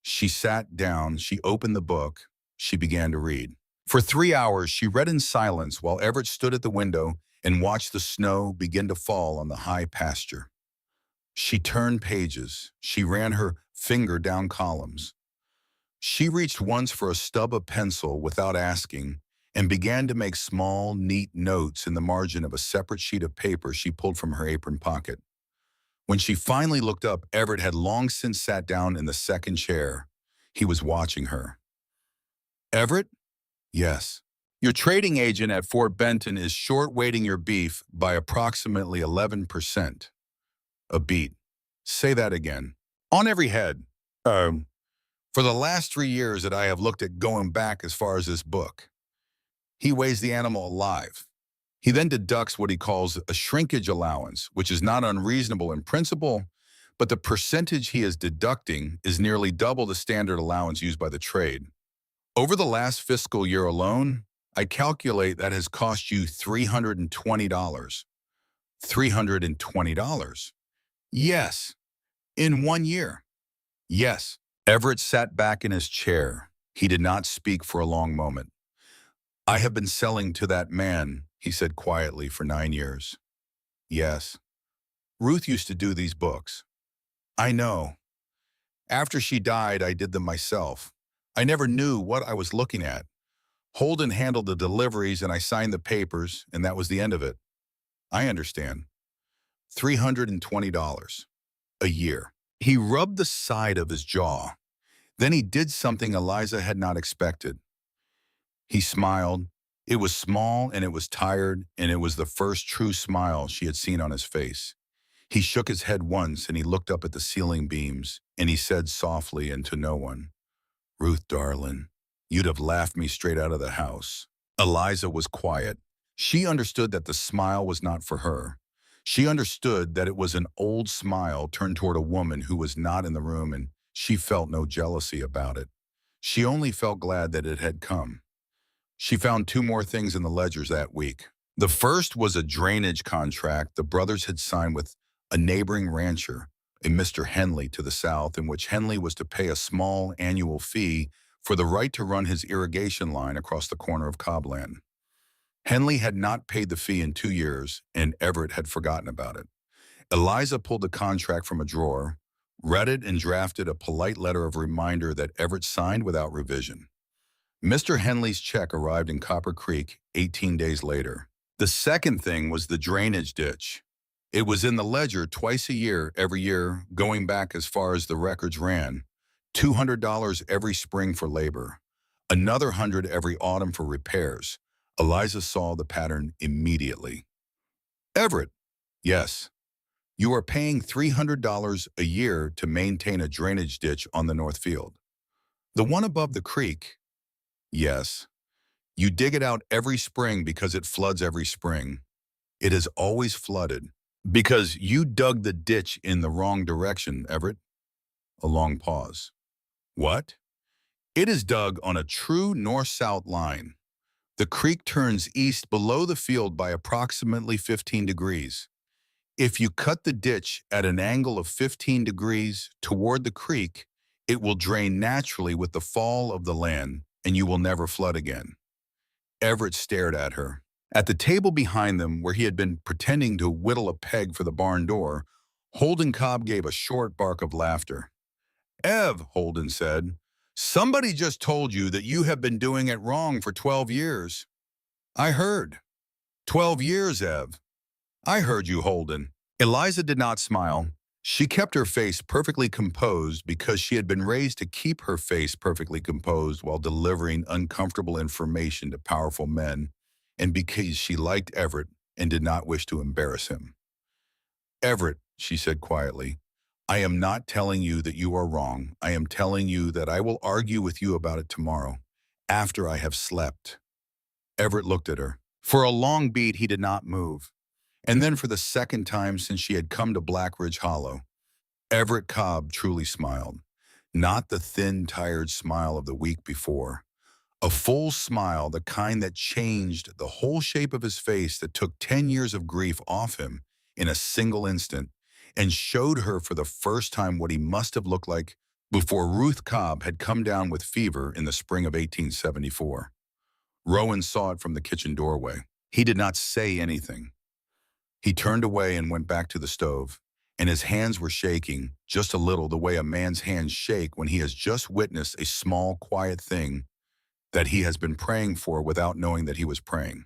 She sat down, she opened the book, she began to read. For 3 hours, she read in silence while Everett stood at the window and watched the snow begin to fall on the high pasture. She turned pages. She ran her finger down columns. She reached once for a stub of pencil without asking and began to make small, neat notes in the margin of a separate sheet of paper she pulled from her apron pocket. When she finally looked up, Everett had long since sat down in the second chair. He was watching her. "Everett?" "Yes." "Your trading agent at Fort Benton is short-weighting your beef by approximately 11%. A beat. Say that again. On every head. For the last 3 years that I have looked at going back as far as this book. He weighs the animal alive. He then deducts what he calls a shrinkage allowance, which is not unreasonable in principle, but the percentage he is deducting is nearly double the standard allowance used by the trade. Over the last fiscal year alone, I calculate that has cost you $320. $320? Yes. In 1 year? Yes. Everett sat back in his chair. He did not speak for a long moment. "I have been selling to that man," he said quietly, "for 9 years. Yes. Ruth used to do these books. I know. After she died, I did them myself. I never knew what I was looking at. Holden handled the deliveries and I signed the papers, and that was the end of it. I understand. $320. A year." He rubbed the side of his jaw. Then he did something Eliza had not expected. He smiled. It was small and it was tired, and it was the first true smile she had seen on his face. He shook his head once and he looked up at the ceiling beams, and he said softly and to no one, "Ruth, darling, you'd have laughed me straight out of the house." Eliza was quiet. She understood that the smile was not for her. She understood that it was an old smile turned toward a woman who was not in the room, and she felt no jealousy about it. She only felt glad that it had come. She found 2 more things in the ledgers that week. The first was a drainage contract the brothers had signed with a neighboring rancher, a Mr. Henley to the south, in which Henley was to pay a small annual fee for the right to run his irrigation line across the corner of Cobland. Henley had not paid the fee in 2 years, and Everett had forgotten about it. Eliza pulled the contract from a drawer, read it, and drafted a polite letter of reminder that Everett signed without revision. Mr. Henley's check arrived in Copper Creek 18 days later. The second thing was the drainage ditch. It was in the ledger twice a year, every year, going back as far as the records ran. $200 every spring for labor. Another 100 every autumn for repairs. Eliza saw the pattern immediately. "Everett." "Yes." "You are paying $300 a year to maintain a drainage ditch on the north field." "The one above the creek?" "Yes." "You dig it out every spring because it floods every spring." "It has always flooded." "Because you dug the ditch in the wrong direction, Everett." A long pause. "What?" It is dug on a true north-south line. The creek turns east below the field by approximately 15 degrees. If you cut the ditch at an angle of 15 degrees toward the creek, it will drain naturally with the fall of the land, and you will never flood again. Everett stared at her. At the table behind them, where he had been pretending to whittle a peg for the barn door, Holden Cobb gave a short bark of laughter. "Ev," Holden said, "somebody just told you that you have been doing it wrong for 12 years. I heard. 12 years, Ev. I heard you, Holden." Eliza did not smile. She kept her face perfectly composed because she had been raised to keep her face perfectly composed while delivering uncomfortable information to powerful men, and because she liked Everett and did not wish to embarrass him. "Everett," she said quietly, "I am not telling you that you are wrong. I am telling you that I will argue with you about it tomorrow, after I have slept." Everett looked at her. For a long beat, he did not move. And then for the second time since she had come to Black Ridge Hollow, Everett Cobb truly smiled. Not the thin, tired smile of the week before. A full smile, the kind that changed the whole shape of his face, that took 10 years of grief off him in a single instant and showed her for the first time what he must have looked like before Ruth Cobb had come down with fever in the spring of 1874. Rowan saw it from the kitchen doorway. He did not say anything. He turned away and went back to the stove, and his hands were shaking, just a little, the way a man's hands shake when he has just witnessed a small, quiet thing that he has been praying for without knowing that he was praying.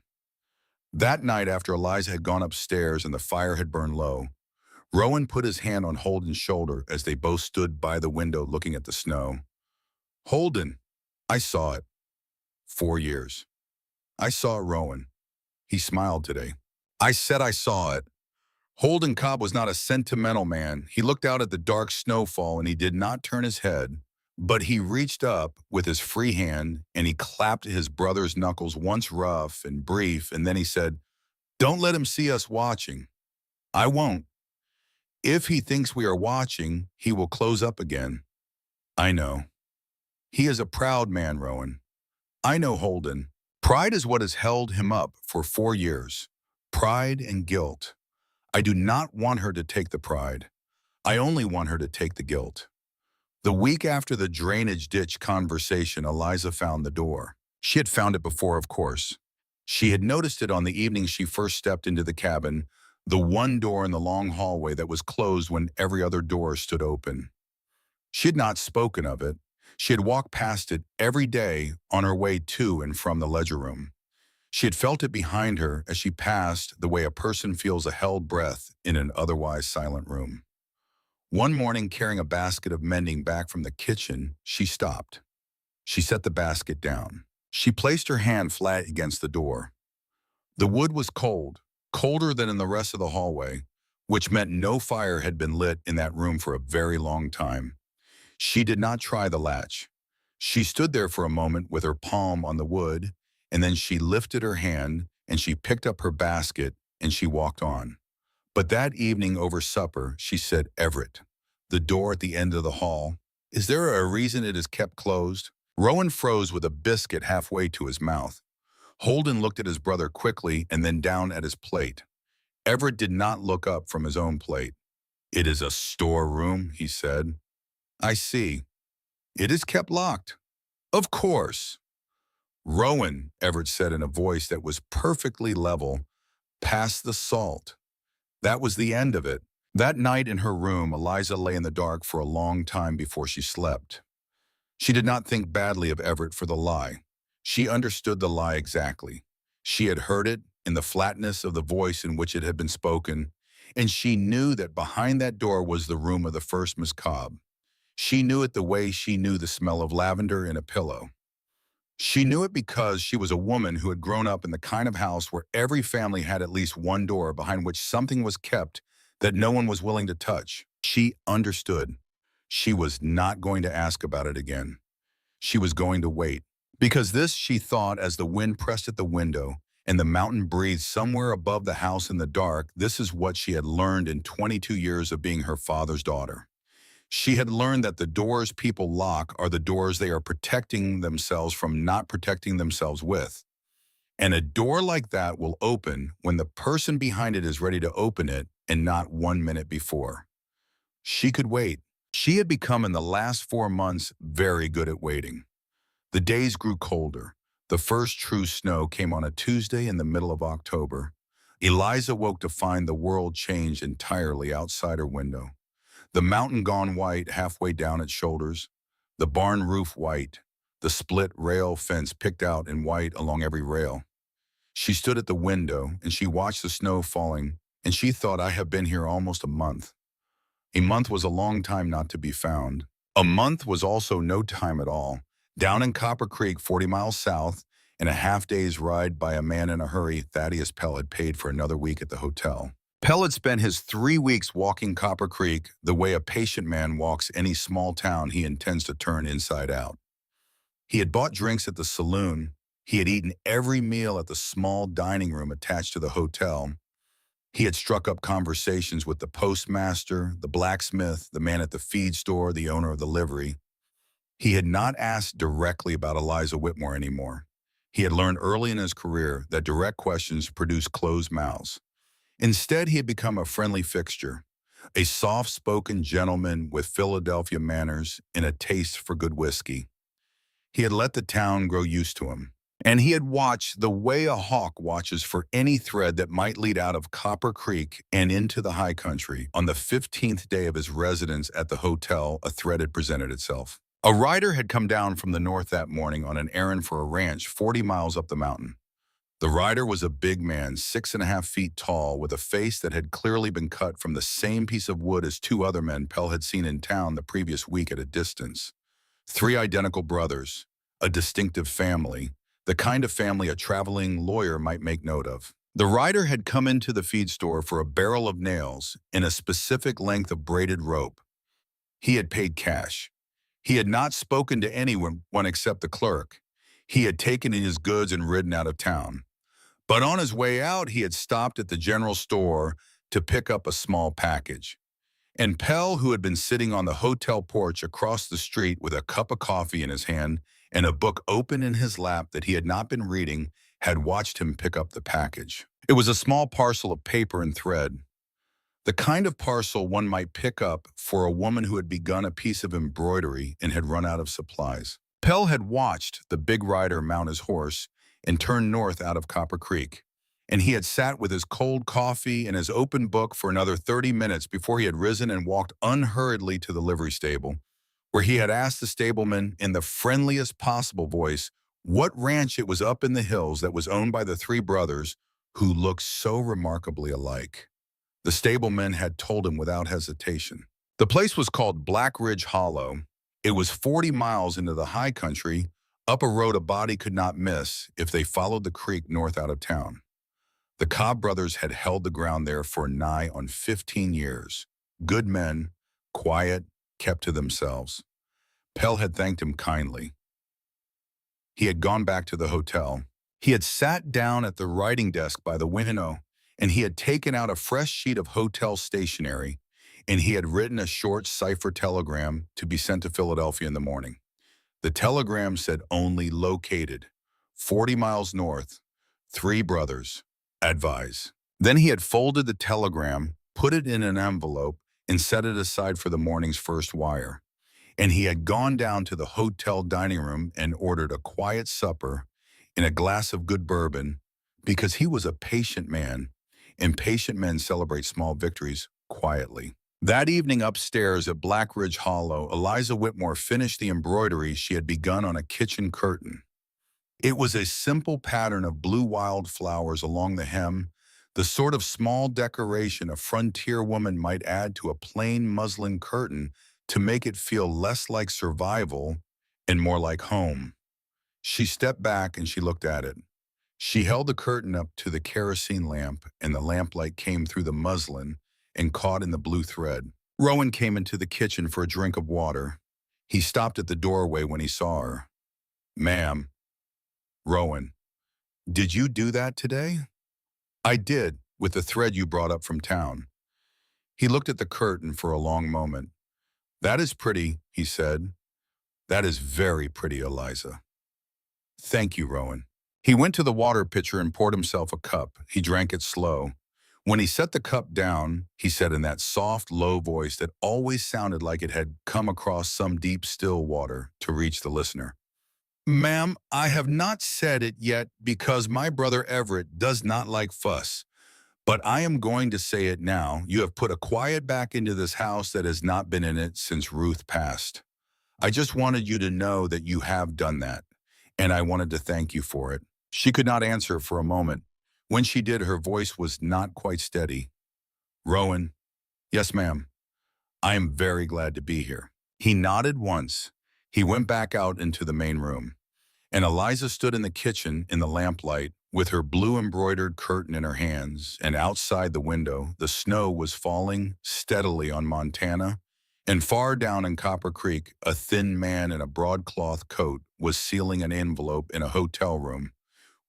That night, after Eliza had gone upstairs and the fire had burned low, Rowan put his hand on Holden's shoulder as they both stood by the window looking at the snow. "Holden, I saw it. 4 years. I saw it, Rowan." He smiled today. "I said I saw it." Holden Cobb was not a sentimental man. He looked out at the dark snowfall and he did not turn his head, but he reached up with his free hand and he clapped his brother's knuckles once rough and brief, and then he said, "Don't let him see us watching." "I won't. If he thinks we are watching, he will close up again." "I know. He is a proud man, Rowan." "I know, Holden. Pride is what has held him up for 4 years. Pride and guilt. I do not want her to take the pride. I only want her to take the guilt." The week after the drainage ditch conversation, Eliza found the door. She had found it before, of course. She had noticed it on the evening she first stepped into the cabin, the one door in the long hallway that was closed when every other door stood open. She had not spoken of it. She had walked past it every day on her way to and from the ledger room. She had felt it behind her as she passed, the way a person feels a held breath in an otherwise silent room. One morning, carrying a basket of mending back from the kitchen, she stopped. She set the basket down. She placed her hand flat against the door. The wood was cold, colder than in the rest of the hallway, which meant no fire had been lit in that room for a very long time. She did not try the latch. She stood there for a moment with her palm on the wood, and then she lifted her hand and she picked up her basket and she walked on. But that evening over supper, she said, "Everett, the door at the end of the hall, is there a reason it is kept closed?" Rowan froze with a biscuit halfway to his mouth. Holden looked at his brother quickly and then down at his plate. Everett did not look up from his own plate. "It is a storeroom," he said. "I see. It is kept locked." "Of course." "Rowan," Everett said in a voice that was perfectly level, "pass the salt." That was the end of it. That night in her room, Eliza lay in the dark for a long time before she slept. She did not think badly of Everett for the lie. She understood the lie exactly. She had heard it in the flatness of the voice in which it had been spoken, and she knew that behind that door was the room of the first Miss Cobb. She knew it the way she knew the smell of lavender in a pillow. She knew it because she was a woman who had grown up in the kind of house where every family had at least one door behind which something was kept that no one was willing to touch. She understood. She was not going to ask about it again. She was going to wait. Because this, she thought, as the wind pressed at the window and the mountain breathed somewhere above the house in the dark, this is what she had learned in 22 years of being her father's daughter. She had learned that the doors people lock are the doors they are protecting themselves from not protecting themselves with. And a door like that will open when the person behind it is ready to open it and not 1 minute before. She could wait. She had become in the last 4 months very good at waiting. The days grew colder. The first true snow came on a Tuesday in the middle of October. Eliza woke to find the world changed entirely outside her window. The mountain gone white halfway down its shoulders, the barn roof white, the split rail fence picked out in white along every rail. She stood at the window and she watched the snow falling, and she thought, I have been here almost a month. A month was a long time not to be found. A month was also no time at all. Down in Copper Creek, 40 miles south, in a half-day's ride by a man in a hurry, Thaddeus Pell had paid for another week at the hotel. Pell had spent his 3 weeks walking Copper Creek the way a patient man walks any small town he intends to turn inside out. He had bought drinks at the saloon. He had eaten every meal at the small dining room attached to the hotel. He had struck up conversations with the postmaster, the blacksmith, the man at the feed store, the owner of the livery. He had not asked directly about Eliza Whitmore anymore. He had learned early in his career that direct questions produce closed mouths. Instead, he had become a friendly fixture, a soft-spoken gentleman with Philadelphia manners and a taste for good whiskey. He had let the town grow used to him, and he had watched the way a hawk watches for any thread that might lead out of Copper Creek and into the high country. On the 15th day of his residence at the hotel, a thread had presented itself. A rider had come down from the north that morning on an errand for a ranch 40 miles up the mountain. The rider was a big man, 6.5 feet tall, with a face that had clearly been cut from the same piece of wood as two other men Pell had seen in town the previous week at a distance. 3 identical brothers, a distinctive family, the kind of family a traveling lawyer might make note of. The rider had come into the feed store for a barrel of nails and a specific length of braided rope. He had paid cash. He had not spoken to anyone except the clerk. He had taken in his goods and ridden out of town. But on his way out, he had stopped at the general store to pick up a small package. And Pell, who had been sitting on the hotel porch across the street with a cup of coffee in his hand and a book open in his lap that he had not been reading, had watched him pick up the package. It was a small parcel of paper and thread, the kind of parcel one might pick up for a woman who had begun a piece of embroidery and had run out of supplies. Pell had watched the big rider mount his horse and turn north out of Copper Creek, and he had sat with his cold coffee and his open book for another 30 minutes before he had risen and walked unhurriedly to the livery stable, where he had asked the stableman in the friendliest possible voice what ranch it was up in the hills that was owned by the 3 brothers who looked so remarkably alike. The stableman had told him without hesitation. The place was called Black Ridge Hollow. It was 40 miles into the high country, up a road a body could not miss if they followed the creek north out of town. The Cobb brothers had held the ground there for nigh on 15 years. Good men, quiet, kept to themselves. Pell had thanked him kindly. He had gone back to the hotel. He had sat down at the writing desk by the window, and he had taken out a fresh sheet of hotel stationery, and he had written a short cipher telegram to be sent to Philadelphia in the morning. The telegram said only located, 40 miles north, 3 brothers, advise. Then he had folded the telegram, put it in an envelope, and set it aside for the morning's first wire. And he had gone down to the hotel dining room and ordered a quiet supper and a glass of good bourbon because he was a patient man, and patient men celebrate small victories quietly. That evening upstairs at Black Ridge Hollow, Eliza Whitmore finished the embroidery she had begun on a kitchen curtain. It was a simple pattern of blue wildflowers along the hem, the sort of small decoration a frontier woman might add to a plain muslin curtain to make it feel less like survival and more like home. She stepped back and she looked at it. She held the curtain up to the kerosene lamp, and the lamplight came through the muslin and caught in the blue thread. Rowan came into the kitchen for a drink of water. He stopped at the doorway when he saw her. "Ma'am." "Rowan, did you do that today?" "I did, with the thread you brought up from town." He looked at the curtain for a long moment. "That is pretty," he said. "That is very pretty, Eliza." "Thank you, Rowan." He went to the water pitcher and poured himself a cup. He drank it slow. When he set the cup down, he said in that soft, low voice that always sounded like it had come across some deep, still water to reach the listener. "Ma'am, I have not said it yet because my brother Everett does not like fuss. But I am going to say it now. You have put a quiet back into this house that has not been in it since Ruth passed. I just wanted you to know that you have done that, and I wanted to thank you for it." She could not answer for a moment. When she did, her voice was not quite steady. "Rowan." "Yes, ma'am. I am very glad to be here." He nodded once. He went back out into the main room, and Eliza stood in the kitchen in the lamplight with her blue embroidered curtain in her hands, and outside the window, the snow was falling steadily on Montana, and far down in Copper Creek, a thin man in a broadcloth coat was sealing an envelope in a hotel room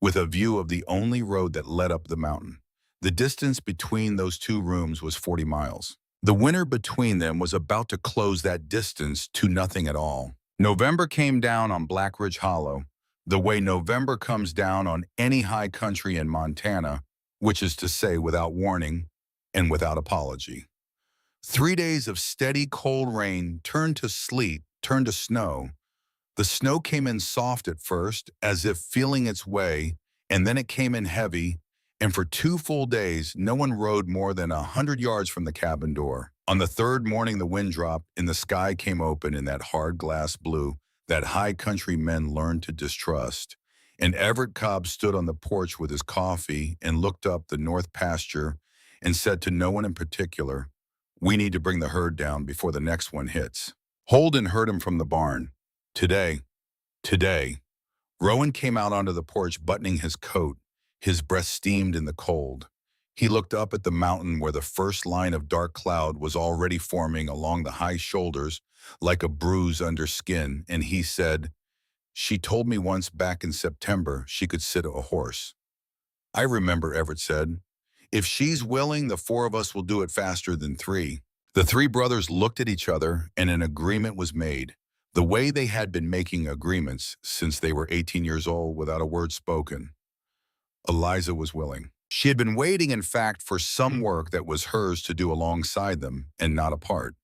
with a view of the only road that led up the mountain. The distance between those two rooms was 40 miles. The winter between them was about to close that distance to nothing at all. November came down on Black Ridge Hollow, the way November comes down on any high country in Montana, which is to say without warning and without apology. 3 days of steady cold rain turned to sleet, turned to snow. The snow came in soft at first, as if feeling its way, and then it came in heavy, and for 2 full days, no one rode more than 100 yards from the cabin door. On the third morning, the wind dropped, and the sky came open in that hard glass blue that high country men learned to distrust. And Everett Cobb stood on the porch with his coffee and looked up the north pasture and said to no one in particular, "We need to bring the herd down before the next one hits." Holden heard him from the barn. Today, today. Rowan came out onto the porch buttoning his coat. His breath steamed in the cold. He looked up at the mountain where the first line of dark cloud was already forming along the high shoulders like a bruise under skin, and he said, "She told me once back in September she could sit a horse." "I remember," Everett said. "If she's willing, the four of us will do it faster than three." The three brothers looked at each other, and an agreement was made, the way they had been making agreements since they were 18 years old without a word spoken. Eliza was willing. She had been waiting, in fact, for some work that was hers to do alongside them and not apart.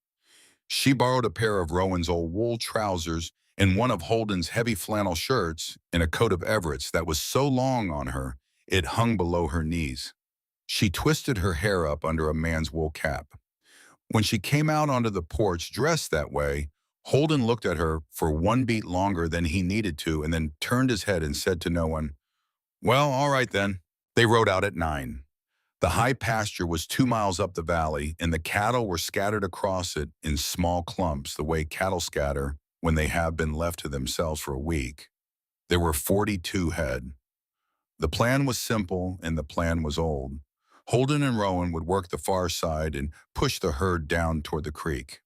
She borrowed a pair of Rowan's old wool trousers and one of Holden's heavy flannel shirts and a coat of Everett's that was so long on her it hung below her knees. She twisted her hair up under a man's wool cap. When she came out onto the porch dressed that way, Holden looked at her for one beat longer than he needed to and then turned his head and said to no one, "Well, all right then." They rode out at 9. The high pasture was 2 miles up the valley, and the cattle were scattered across it in small clumps the way cattle scatter when they have been left to themselves for a week. There were 42 head. The plan was simple, and the plan was old. Holden and Rowan would work the far side and push the herd down toward the creek.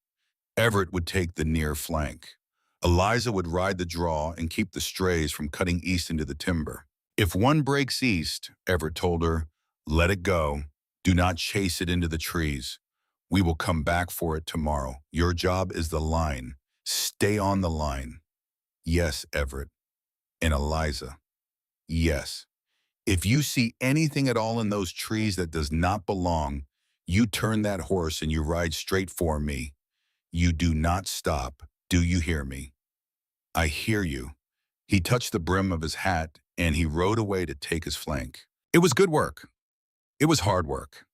Everett would take the near flank. Eliza would ride the draw and keep the strays from cutting east into the timber. "If one breaks east," Everett told her, "let it go. Do not chase it into the trees. We will come back for it tomorrow. Your job is the line. Stay on the line." "Yes, Everett." "And Eliza." "Yes. If you see anything at all in those trees that does not belong, you turn that horse and you ride straight for me. You do not stop. Do you hear me?" "I hear you." He touched the brim of his hat and he rode away to take his flank. It was good work. It was hard work.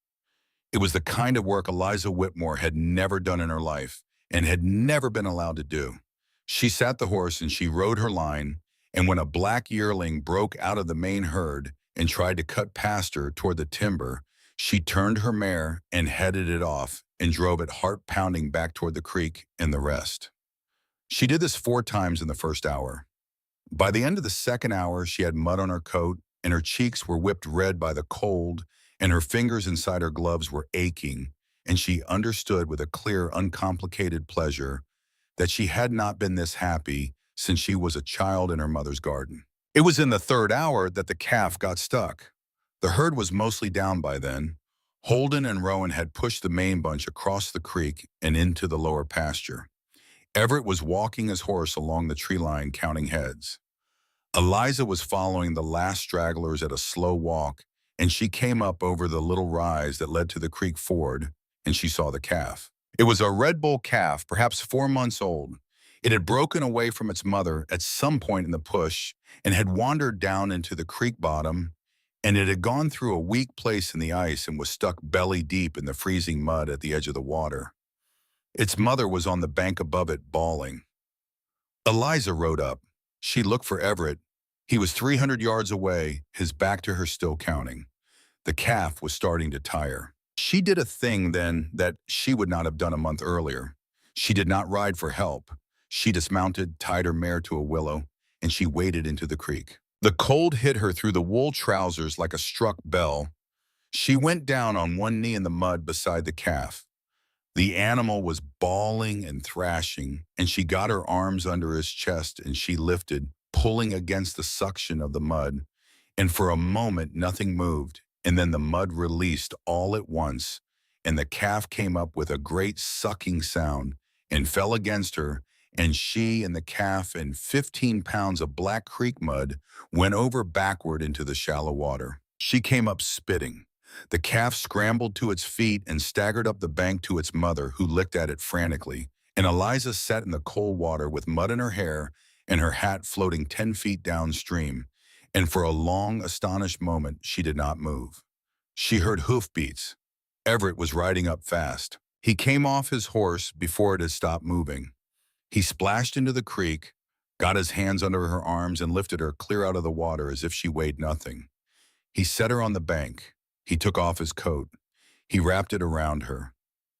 It was the kind of work Eliza Whitmore had never done in her life and had never been allowed to do. She sat the horse and she rode her line, and when a black yearling broke out of the main herd and tried to cut past her toward the timber, she turned her mare and headed it off and drove it heart-pounding back toward the creek and the rest. She did this 4 times in the first hour. By the end of the second hour, she had mud on her coat, and her cheeks were whipped red by the cold, and her fingers inside her gloves were aching, and she understood with a clear, uncomplicated pleasure that she had not been this happy since she was a child in her mother's garden. It was in the third hour that the calf got stuck. The herd was mostly down by then. Holden and Rowan had pushed the main bunch across the creek and into the lower pasture. Everett was walking his horse along the tree line counting heads. Eliza was following the last stragglers at a slow walk, and she came up over the little rise that led to the creek ford, and she saw the calf. It was a red bull calf, perhaps 4 months old. It had broken away from its mother at some point in the push and had wandered down into the creek bottom, and it had gone through a weak place in the ice and was stuck belly deep in the freezing mud at the edge of the water. Its mother was on the bank above it, bawling. Eliza rode up. She looked for Everett. He was 300 yards away, his back to her still counting. The calf was starting to tire. She did a thing then that she would not have done a month earlier. She did not ride for help. She dismounted, tied her mare to a willow, and she waded into the creek. The cold hit her through the wool trousers like a struck bell. She went down on one knee in the mud beside the calf. The animal was bawling and thrashing, and she got her arms under his chest and she lifted, pulling against the suction of the mud. And for a moment, nothing moved, and then the mud released all at once, and the calf came up with a great sucking sound and fell against her, and she and the calf and 15 pounds of Black Creek mud went over backward into the shallow water. She came up spitting. The calf scrambled to its feet and staggered up the bank to its mother, who licked at it frantically, and Eliza sat in the cold water with mud in her hair and her hat floating 10 feet downstream, and for a long, astonished moment she did not move. She heard hoofbeats. Everett was riding up fast. He came off his horse before it had stopped moving. He splashed into the creek, got his hands under her arms and lifted her clear out of the water as if she weighed nothing. He set her on the bank. He took off his coat. He wrapped it around her.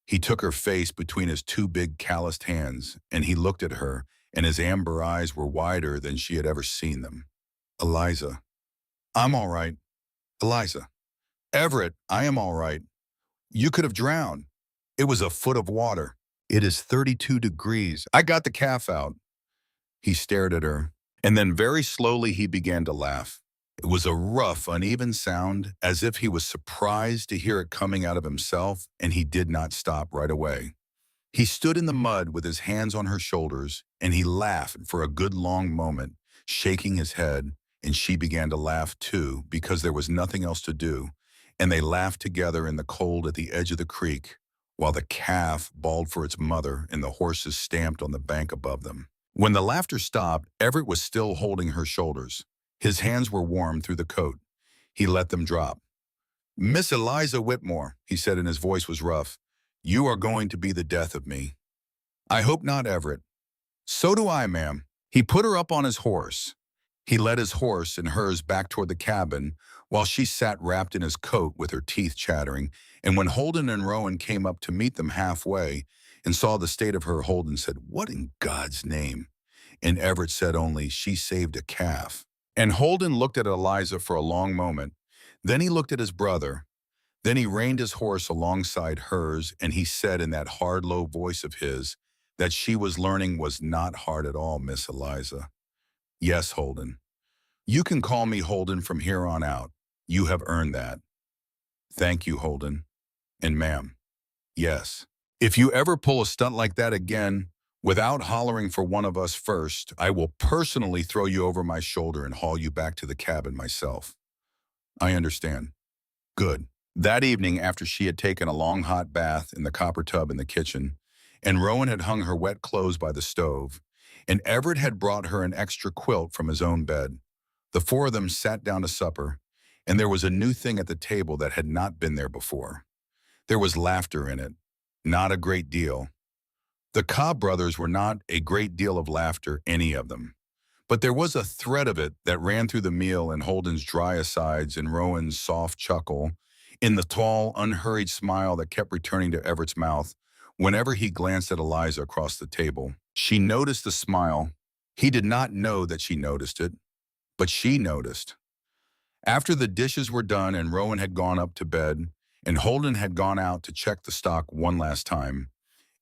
He took her face between his two big calloused hands, and he looked at her, and his amber eyes were wider than she had ever seen them. Eliza. I'm all right. Eliza. Everett, I am all right. You could have drowned. It was a foot of water. It is 32 degrees. I got the calf out. He stared at her, and then very slowly he began to laugh. It was a rough, uneven sound, as if he was surprised to hear it coming out of himself, and he did not stop right away. He stood in the mud with his hands on her shoulders, and he laughed for a good long moment, shaking his head, and she began to laugh too, because there was nothing else to do, and they laughed together in the cold at the edge of the creek, while the calf bawled for its mother and the horses stamped on the bank above them. When the laughter stopped, Everett was still holding her shoulders. His hands were warm through the coat. He let them drop. Miss Eliza Whitmore, he said, and his voice was rough, you are going to be the death of me. I hope not, Everett. So do I, ma'am. He put her up on his horse. He led his horse and hers back toward the cabin, while she sat wrapped in his coat with her teeth chattering, and when Holden and Rowan came up to meet them halfway and saw the state of her, Holden said, what in God's name? And Everett said only, she saved a calf. And Holden looked at Eliza for a long moment. Then he looked at his brother. Then he reined his horse alongside hers, and he said in that hard, low voice of his that she was learning was not hard at all, Miss Eliza. Yes, Holden. You can call me Holden from here on out. You have earned that. Thank you, Holden. And ma'am, yes. If you ever pull a stunt like that again, without hollering for one of us first, I will personally throw you over my shoulder and haul you back to the cabin myself. I understand. Good. That evening, after she had taken a long hot bath in the copper tub in the kitchen, and Rowan had hung her wet clothes by the stove, and Everett had brought her an extra quilt from his own bed, the four of them sat down to supper, and there was a new thing at the table that had not been there before. There was laughter in it, not a great deal. The Cobb brothers were not a great deal of laughter, any of them. But there was a thread of it that ran through the meal in Holden's dry asides and Rowan's soft chuckle, in the tall, unhurried smile that kept returning to Everett's mouth whenever he glanced at Eliza across the table. She noticed the smile. He did not know that she noticed it, but she noticed. After the dishes were done and Rowan had gone up to bed, and Holden had gone out to check the stock one last time,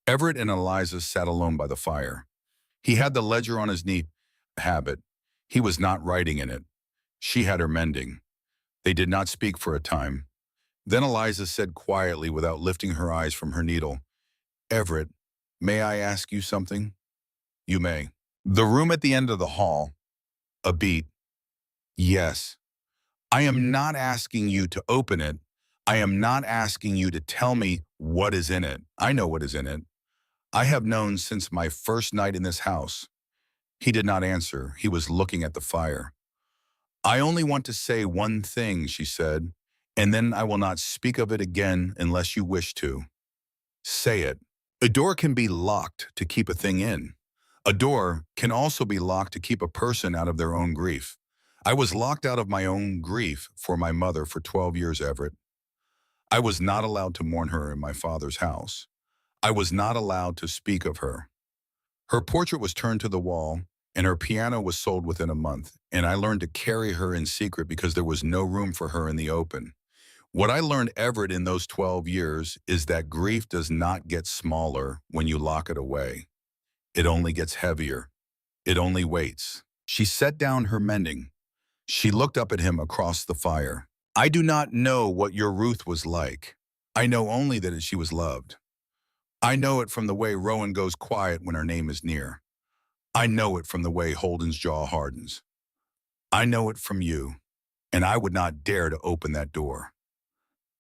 Everett and Eliza sat alone by the fire. He had the ledger on his knee, a habit. He was not writing in it. She had her mending. They did not speak for a time. Then Eliza said quietly, without lifting her eyes from her needle, Everett, may I ask you something? You may. The room at the end of the hall. A beat. Yes. I am not asking you to open it. I am not asking you to tell me what is in it. I know what is in it. I have known since my first night in this house. He did not answer. He was looking at the fire. I only want to say one thing, she said, and then I will not speak of it again unless you wish to. Say it. A door can be locked to keep a thing in. A door can also be locked to keep a person out of their own grief. I was locked out of my own grief for my mother for 12 years, Everett. I was not allowed to mourn her in my father's house. I was not allowed to speak of her. Her portrait was turned to the wall, and her piano was sold within a month, and I learned to carry her in secret because there was no room for her in the open. What I learned, Everett, in those 12 years is that grief does not get smaller when you lock it away. It only gets heavier. It only waits. She set down her mending. She looked up at him across the fire. I do not know what your Ruth was like. I know only that she was loved. I know it from the way Rowan goes quiet when her name is near. I know it from the way Holden's jaw hardens. I know it from you, and I would not dare to open that door.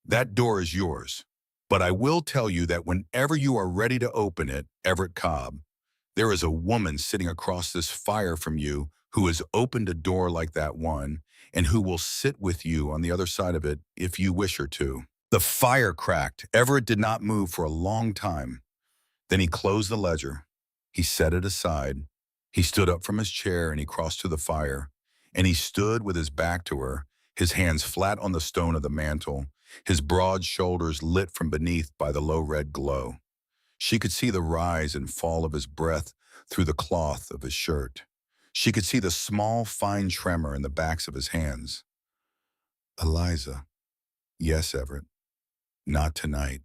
That door is yours, but I will tell you that whenever you are ready to open it, Everett Cobb, there is a woman sitting across this fire from you who has opened a door like that one and who will sit with you on the other side of it if you wish her to. The fire cracked. Everett did not move for a long time. Then he closed the ledger. He set it aside. He stood up from his chair and he crossed to the fire. And he stood with his back to her, his hands flat on the stone of the mantel, his broad shoulders lit from beneath by the low red glow. She could see the rise and fall of his breath through the cloth of his shirt. She could see the small, fine tremor in the backs of his hands. Eliza. Yes, Everett. Not tonight.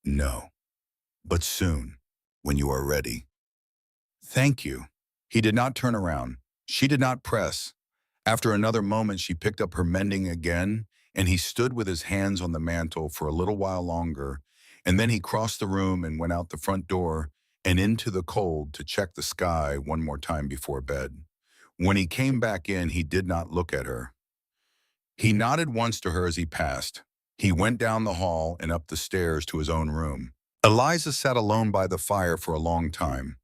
No. But soon, when you are ready. Thank you. He did not turn around. She did not press. After another moment, she picked up her mending again, and he stood with his hands on the mantel for a little while longer, and then he crossed the room and went out the front door and into the cold to check the sky one more time before bed. When he came back in, he did not look at her. He nodded once to her as he passed. He went down the hall and up the stairs to his own room. Eliza sat alone by the fire for a long time.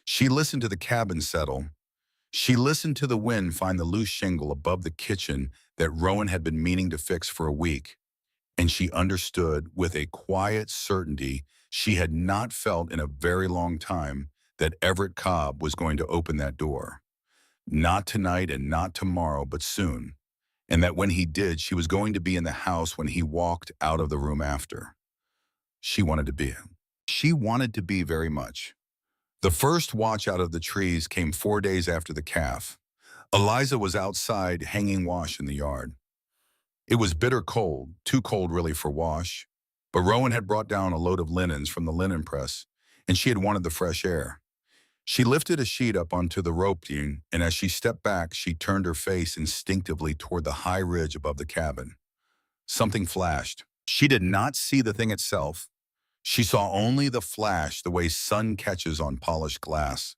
She listened to the cabin settle. She listened to the wind find the loose shingle above the kitchen that Rowan had been meaning to fix for a week. And she understood with a quiet certainty she had not felt in a very long time that Everett Cobb was going to open that door. Not tonight and not tomorrow, but soon. And that when he did, she was going to be in the house when he walked out of the room after. She wanted to be. She wanted to be very much. The first watch out of the trees came 4 days after the calf. Eliza was outside hanging wash in the yard. It was bitter cold, too cold really for wash, but Rowan had brought down a load of linens from the linen press, and she had wanted the fresh air. She lifted a sheet up onto the roping, and as she stepped back, she turned her face instinctively toward the high ridge above the cabin. Something flashed. She did not see the thing itself. She saw only the flash the way sun catches on polished glass.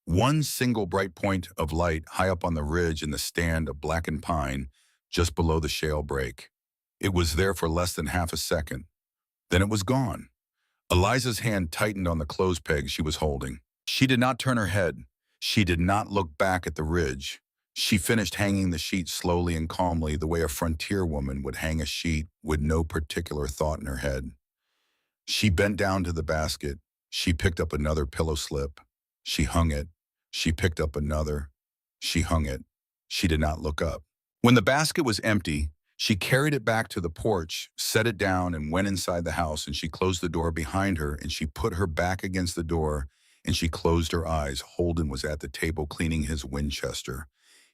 One single bright point of light high up on the ridge in the stand of blackened pine just below the shale break. It was there for less than half a second. Then it was gone. Eliza's hand tightened on the clothes peg she was holding. She did not turn her head. She did not look back at the ridge. She finished hanging the sheet slowly and calmly the way a frontier woman would hang a sheet with no particular thought in her head. She bent down to the basket. She picked up another pillow slip. She hung it. She picked up another. She hung it. She did not look up. When the basket was empty, she carried it back to the porch, set it down, and went inside the house, and she closed the door behind her, and she put her back against the door, and she closed her eyes. Holden was at the table cleaning his Winchester.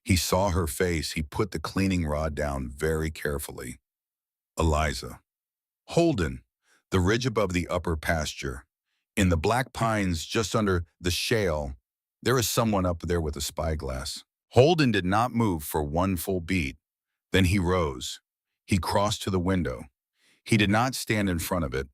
He saw her face. He put the cleaning rod down very carefully. Eliza. Holden. The ridge above the upper pasture. In the black pines just under the shale, there is someone up there with a spyglass. Holden did not move for one full beat. Then he rose. He crossed to the window. He did not stand in front of it.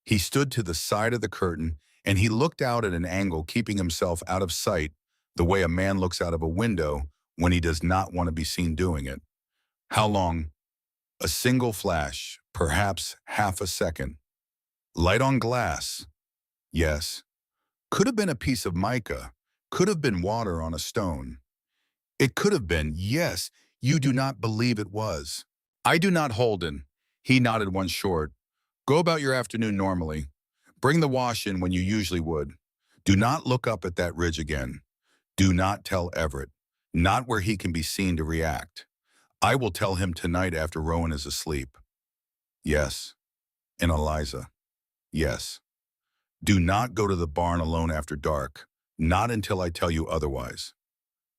He stood to the side of the curtain, and he looked out at an angle, keeping himself out of sight, the way a man looks out of a window when he does not want to be seen doing it. How long? A single flash, perhaps half a second. Light on glass. Yes. Could have been a piece of mica. Could have been water on a stone. It could have been, yes, you do not believe it was. I do not, Holden. He nodded once short. Go about your afternoon normally. Bring the wash in when you usually would. Do not look up at that ridge again. Do not tell Everett. Not where he can be seen to react. I will tell him tonight after Rowan is asleep. Yes. And Eliza. Yes. Do not go to the barn alone after dark. Not until I tell you otherwise.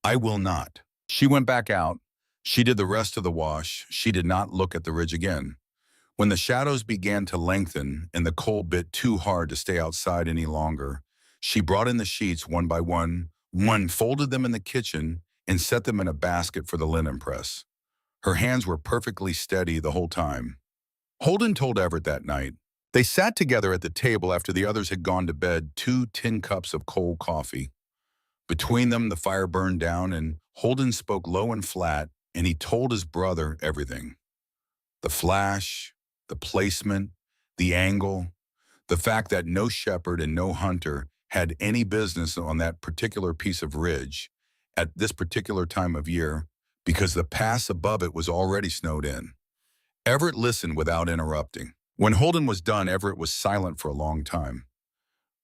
I will not. She went back out. She did the rest of the wash. She did not look at the ridge again. When the shadows began to lengthen and the cold bit too hard to stay outside any longer, she brought in the sheets one by one, folded them in the kitchen, and set them in a basket for the linen press. Her hands were perfectly steady the whole time. Holden told Everett that night. They sat together at the table after the others had gone to bed, 2 tin cups of cold coffee. Between them, the fire burned down, and Holden spoke low and flat, and he told his brother everything. The flash, the placement, the angle, the fact that no shepherd and no hunter had any business on that particular piece of ridge at this particular time of year because the pass above it was already snowed in. Everett listened without interrupting. When Holden was done, Everett was silent for a long time.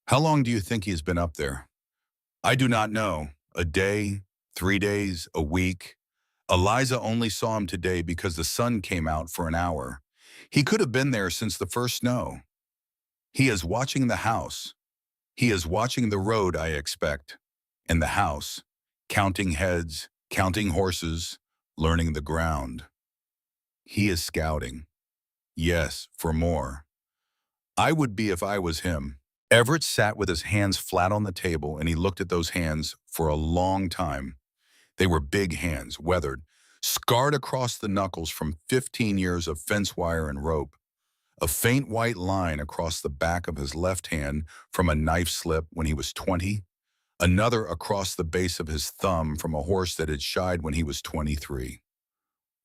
How long do you think he has been up there? I do not know. A day, 3 days, a week. Eliza only saw him today because the sun came out for an hour. He could have been there since the first snow. He is watching the house. He is watching the road, I expect, and the house, counting heads, counting horses, learning the ground. He is scouting. Yes, for more. I would be if I was him. Everett sat with his hands flat on the table, and he looked at those hands for a long time. They were big hands, weathered, scarred across the knuckles from 15 years of fence wire and rope. A faint white line across the back of his left hand from a knife slip when he was 20. Another across the base of his thumb from a horse that had shied when he was 23.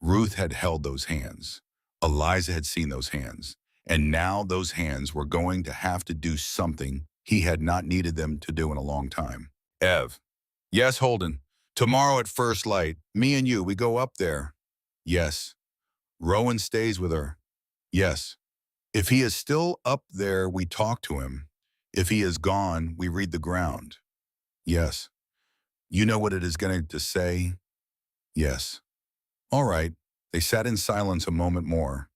Ruth had held those hands. Eliza had seen those hands. And now those hands were going to have to do something he had not needed them to do in a long time. Ev. Yes, Holden. Tomorrow at first light, me and you, we go up there. Yes. Rowan stays with her. Yes. If he is still up there, we talk to him. If he is gone, we read the ground. Yes. You know what it is going to say? Yes. All right. They sat in silence a moment more.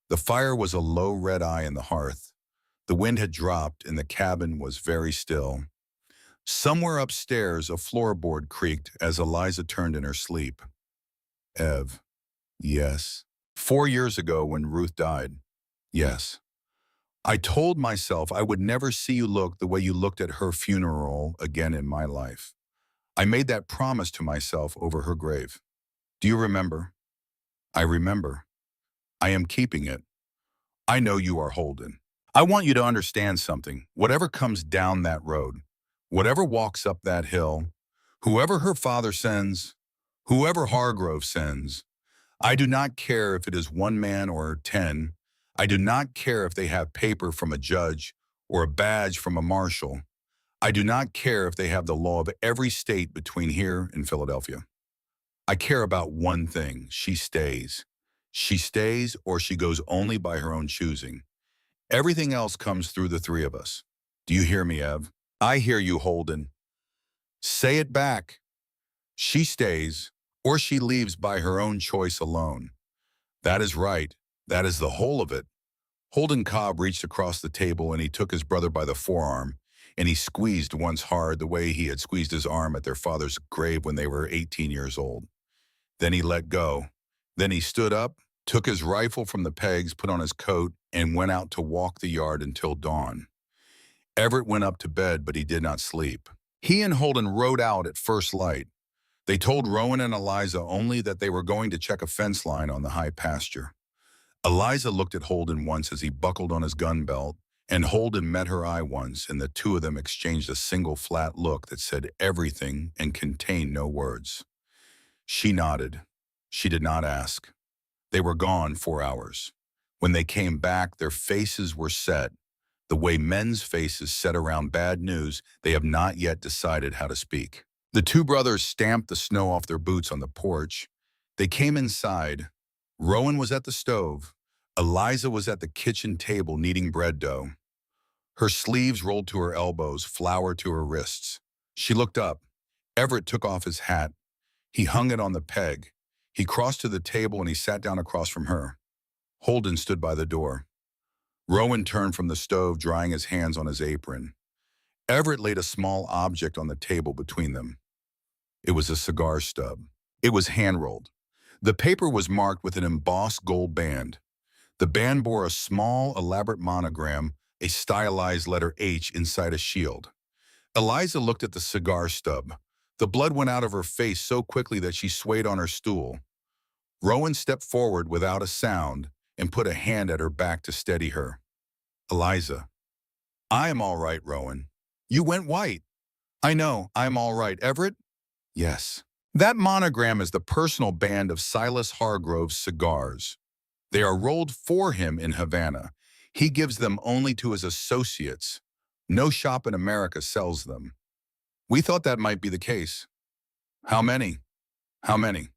The fire was a low red eye in the hearth. The wind had dropped and the cabin was very still. Somewhere upstairs, a floorboard creaked as Eliza turned in her sleep. Ev. Yes. 4 years ago when Ruth died. Yes. I told myself I would never see you look the way you looked at her funeral again in my life. I made that promise to myself over her grave. Do you remember? I remember. I am keeping it. I know you are Holden. I want you to understand something. Whatever comes down that road, whatever walks up that hill, whoever her father sends, whoever Hargrove sends, I do not care if it is 1 man or 10. I do not care if they have paper from a judge or a badge from a marshal. I do not care if they have the law of every state between here and Philadelphia. I care about one thing. She stays. She stays or she goes only by her own choosing. Everything else comes through the 3 of us. Do you hear me, Ev? I hear you, Holden. Say it back. She stays or she leaves by her own choice alone. That is right. That is the whole of it. Holden Cobb reached across the table and he took his brother by the forearm and he squeezed once hard the way he had squeezed his arm at their father's grave when they were 18 years old. Then he let go. Then he stood up, took his rifle from the pegs, put on his coat, and went out to walk the yard until dawn. Everett went up to bed, but he did not sleep. He and Holden rode out at first light. They told Rowan and Eliza only that they were going to check a fence line on the high pasture. Eliza looked at Holden once as he buckled on his gun belt And Holden met her eye once, and the two of them exchanged a single flat look that said everything and contained no words. She nodded. She did not ask. They were gone 4 hours. When they came back, their faces were set, the way men's faces set around bad news they have not yet decided how to speak. The two brothers stamped the snow off their boots on the porch. They came inside. Rowan was at the stove. Eliza was at the kitchen table kneading bread dough. Her sleeves rolled to her elbows, flour to her wrists. She looked up. Everett took off his hat. He hung it on the peg. He crossed to the table and he sat down across from her. Holden stood by the door. Rowan turned from the stove, drying his hands on his apron. Everett laid a small object on the table between them. It was a cigar stub. It was hand-rolled. The paper was marked with an embossed gold band. The band bore a small, elaborate monogram, a stylized letter H inside a shield. Eliza looked at the cigar stub. The blood went out of her face so quickly that she swayed on her stool. Rowan stepped forward without a sound and put a hand at her back to steady her. Eliza. I am all right, Rowan. You went white. I know, I am all right. Everett? Yes. That monogram is the personal band of Silas Hargrove's cigars. They are rolled for him in Havana. He gives them only to his associates. No shop in America sells them. We thought that might be the case. How many? How many?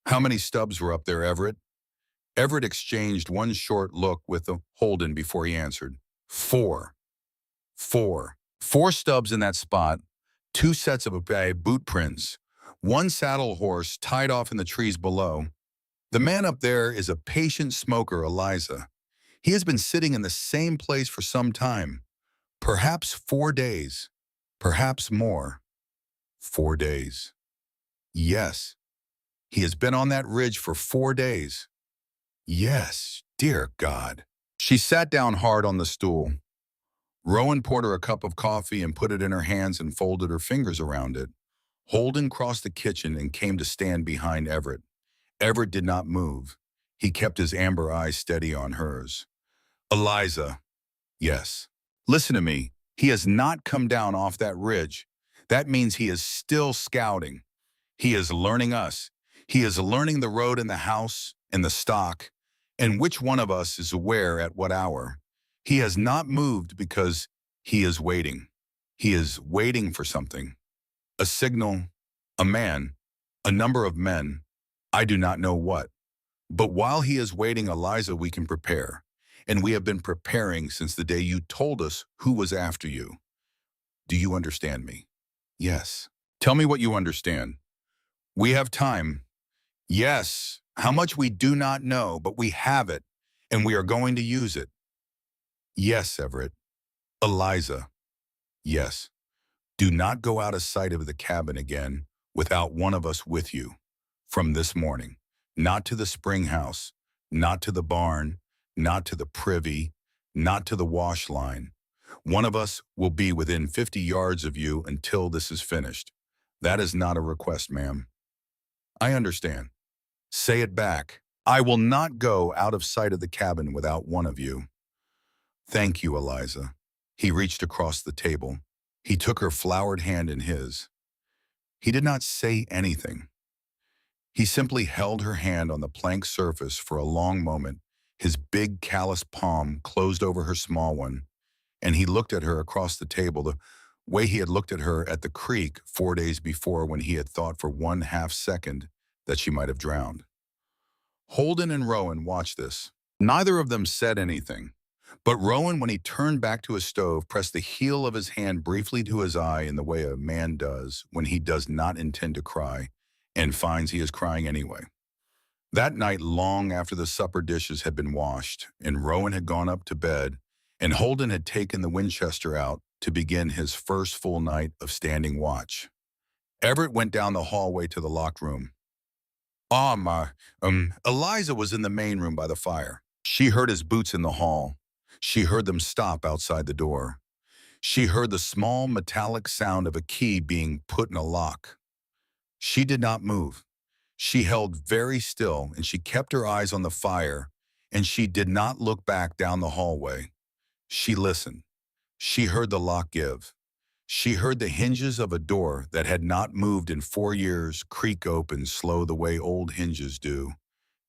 How many stubs were up there, Everett? Everett exchanged one short look with Holden before he answered. 4. 4. 4 stubs in that spot, 2 sets of boot prints, 1 saddle horse tied off in the trees below. The man up there is a patient smoker, Eliza. He has been sitting in the same place for some time, perhaps 4 days, perhaps more. 4 days. Yes, he has been on that ridge for 4 days. Yes, dear God. She sat down hard on the stool. Rowan poured her a cup of coffee and put it in her hands and folded her fingers around it. Holden crossed the kitchen and came to stand behind Everett. Everett did not move. He kept his amber eyes steady on hers. Eliza. Yes. Listen to me. He has not come down off that ridge. That means he is still scouting. He is learning us. He is learning the road in the house and the stock, and which one of us is where at what hour. He has not moved because he is waiting. He is waiting for something. A signal, a man, a number of men. I do not know what. But while he is waiting, Eliza, we can prepare. And we have been preparing since the day you told us who was after you. Do you understand me? Yes. Tell me what you understand. We have time. Yes. How much we do not know, but we have it, and we are going to use it. Yes, Everett. Eliza. Yes. Do not go out of sight of the cabin again without one of us with you. From this morning, not to the spring house, not to the barn, not to the privy, not to the wash line. One of us will be within 50 yards of you until this is finished. That is not a request, ma'am. I understand. Say it back. I will not go out of sight of the cabin without one of you. Thank you, Eliza. He reached across the table. He took her floured hand in his. He did not say anything. He simply held her hand on the plank surface for a long moment, his big callous palm closed over her small one, and he looked at her across the table the way he had looked at her at the creek 4 days before when he had thought for 1/2 second that she might have drowned. Holden and Rowan watched this. Neither of them said anything, but Rowan, when he turned back to his stove, pressed the heel of his hand briefly to his eye in the way a man does when he does not intend to cry and finds he is crying anyway. That night, long after the supper dishes had been washed and Rowan had gone up to bed and Holden had taken the Winchester out to begin his first full night of standing watch, Everett went down the hallway to the locked room. Eliza was in the main room by the fire. She heard his boots in the hall. She heard them stop outside the door. She heard the small metallic sound of a key being put in a lock. She did not move. She held very still, and she kept her eyes on the fire, and she did not look back down the hallway. She listened. She heard the lock give. She heard the hinges of a door that had not moved in 4 years creak open slow the way old hinges do.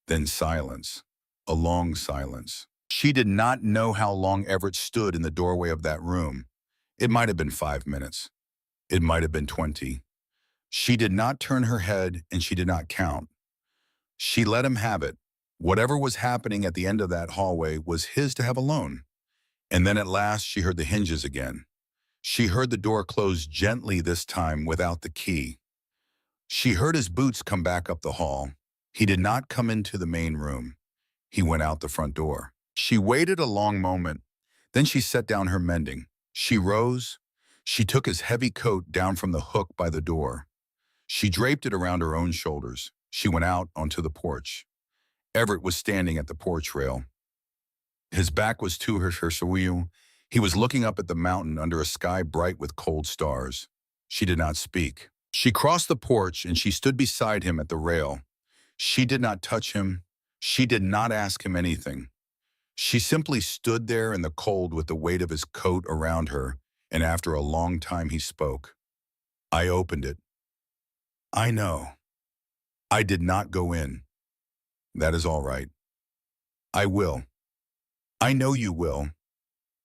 Then silence. A long silence. She did not know how long Everett stood in the doorway of that room. It might have been 5 minutes. It might have been 20. She did not turn her head and she did not count. She let him have it. Whatever was happening at the end of that hallway was his to have alone. And then at last she heard the hinges again. She heard the door close gently this time without the key. She heard his boots come back up the hall. He did not come into the main room. He went out the front door. She waited a long moment. Then she set down her mending. She rose. She took his heavy coat down from the hook by the door. She draped it around her own shoulders. She went out onto the porch. Everett was standing at the porch rail. His back was to her so he was looking up at the mountain under a sky bright with cold stars. She did not speak. She crossed the porch and she stood beside him at the rail. She did not touch him. She did not ask him anything. She simply stood there in the cold with the weight of his coat around her, and after a long time he spoke. I opened it. I know. I did not go in. That is all right. I will. I know you will.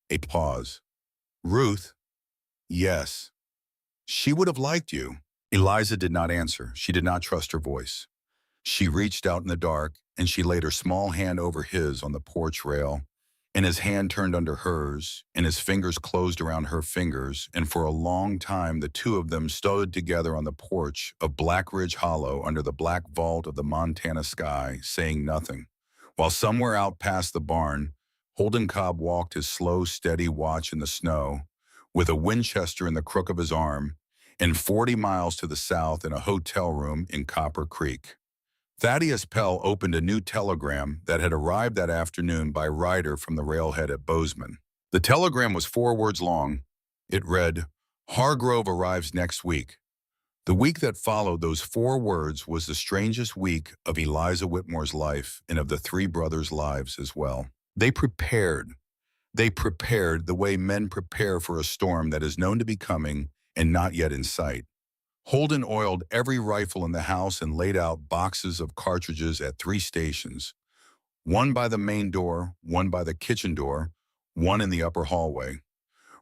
A pause. Ruth? Yes. She would have liked you. Eliza did not answer. She did not trust her voice. She reached out in the dark, and she laid her small hand over his on the porch rail, and his hand turned under hers, and his fingers closed around her fingers, and for a long time the two of them stood together on the porch of Black Ridge Hollow under the black vault of the Montana sky, saying nothing, while somewhere out past the barn, Holden Cobb walked his slow, steady watch in the snow, with a Winchester in the crook of his arm, and 40 miles to the south in a hotel room in Copper Creek. Thaddeus Pell opened a new telegram that had arrived that afternoon by Ryder from the railhead at Bozeman. The telegram was 4 words long. It read, Hargrove arrives next week. The week that followed those 4 words was the strangest week of Eliza Whitmore's life and of the 3 brothers' lives as well. They prepared. They prepared the way men prepare for a storm that is known to be coming and not yet in sight. Holden oiled every rifle in the house and laid out boxes of cartridges at 3 stations, one by the main door, one by the kitchen door, one in the upper hallway.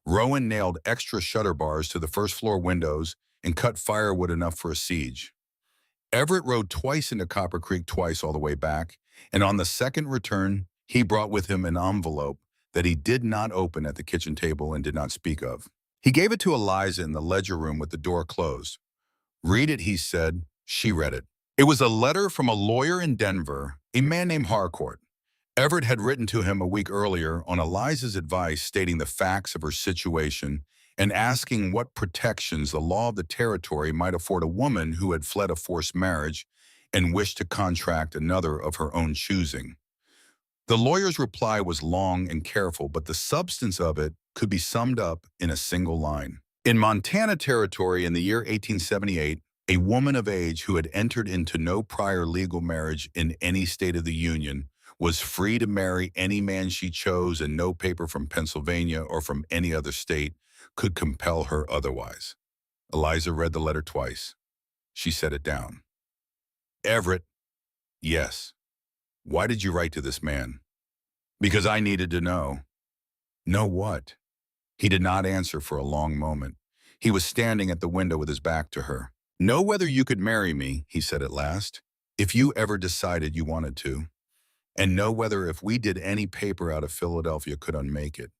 Rowan nailed extra shutter bars to the first-floor windows and cut firewood enough for a siege. Everett rode twice into Copper Creek, twice all the way back, and on the second return, he brought with him an envelope that he did not open at the kitchen table and did not speak of. He gave it to Eliza in the ledger room with the door closed. Read it, he said. She read it. It was a letter from a lawyer in Denver, a man named Harcourt. Everett had written to him a week earlier on Eliza's advice stating the facts of her situation and asking what protections the law of the territory might afford a woman who had fled a forced marriage and wished to contract another of her own choosing. The lawyer's reply was long and careful, but the substance of it could be summed up in a single line. In Montana Territory in the year 1878, a woman of age who had entered into no prior legal marriage in any state of the Union was free to marry any man she chose, and no paper from Pennsylvania or from any other state could compel her otherwise. Eliza read the letter twice. She set it down. Everett, yes. Why did you write to this man? Because I needed to know. Know what? He did not answer for a long moment. He was standing at the window with his back to her. Know whether you could marry me, he said at last, if you ever decided you wanted to. And know whether if we did any paper out of Philadelphia could unmake it.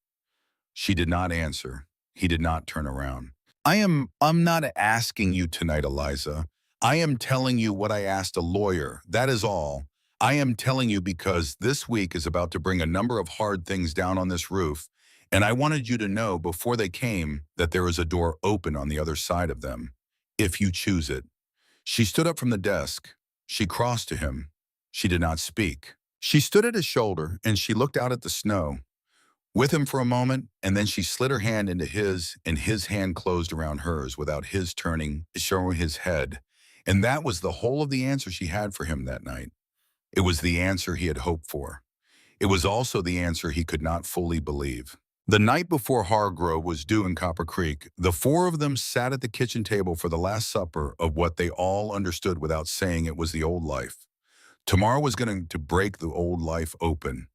She did not answer. He did not turn around. I'm not asking you tonight, Eliza. I am telling you what I asked a lawyer. That is all. I am telling you because this week is about to bring a number of hard things down on this roof, and I wanted you to know before they came that there is a door open on the other side of them, if you choose it. She stood up from the desk. She crossed to him. She did not speak. She stood at his shoulder, and she looked out at the snow. With him for a moment, and then she slid her hand into his, and his hand closed around hers without his turning, showing his head. And that was the whole of the answer she had for him that night. It was the answer he had hoped for. It was also the answer he could not fully believe. The night before Hargrove was due in Copper Creek, the four of them sat at the kitchen table for the last supper of what they all understood without saying it was the old life. Tomorrow was going to break the old life open.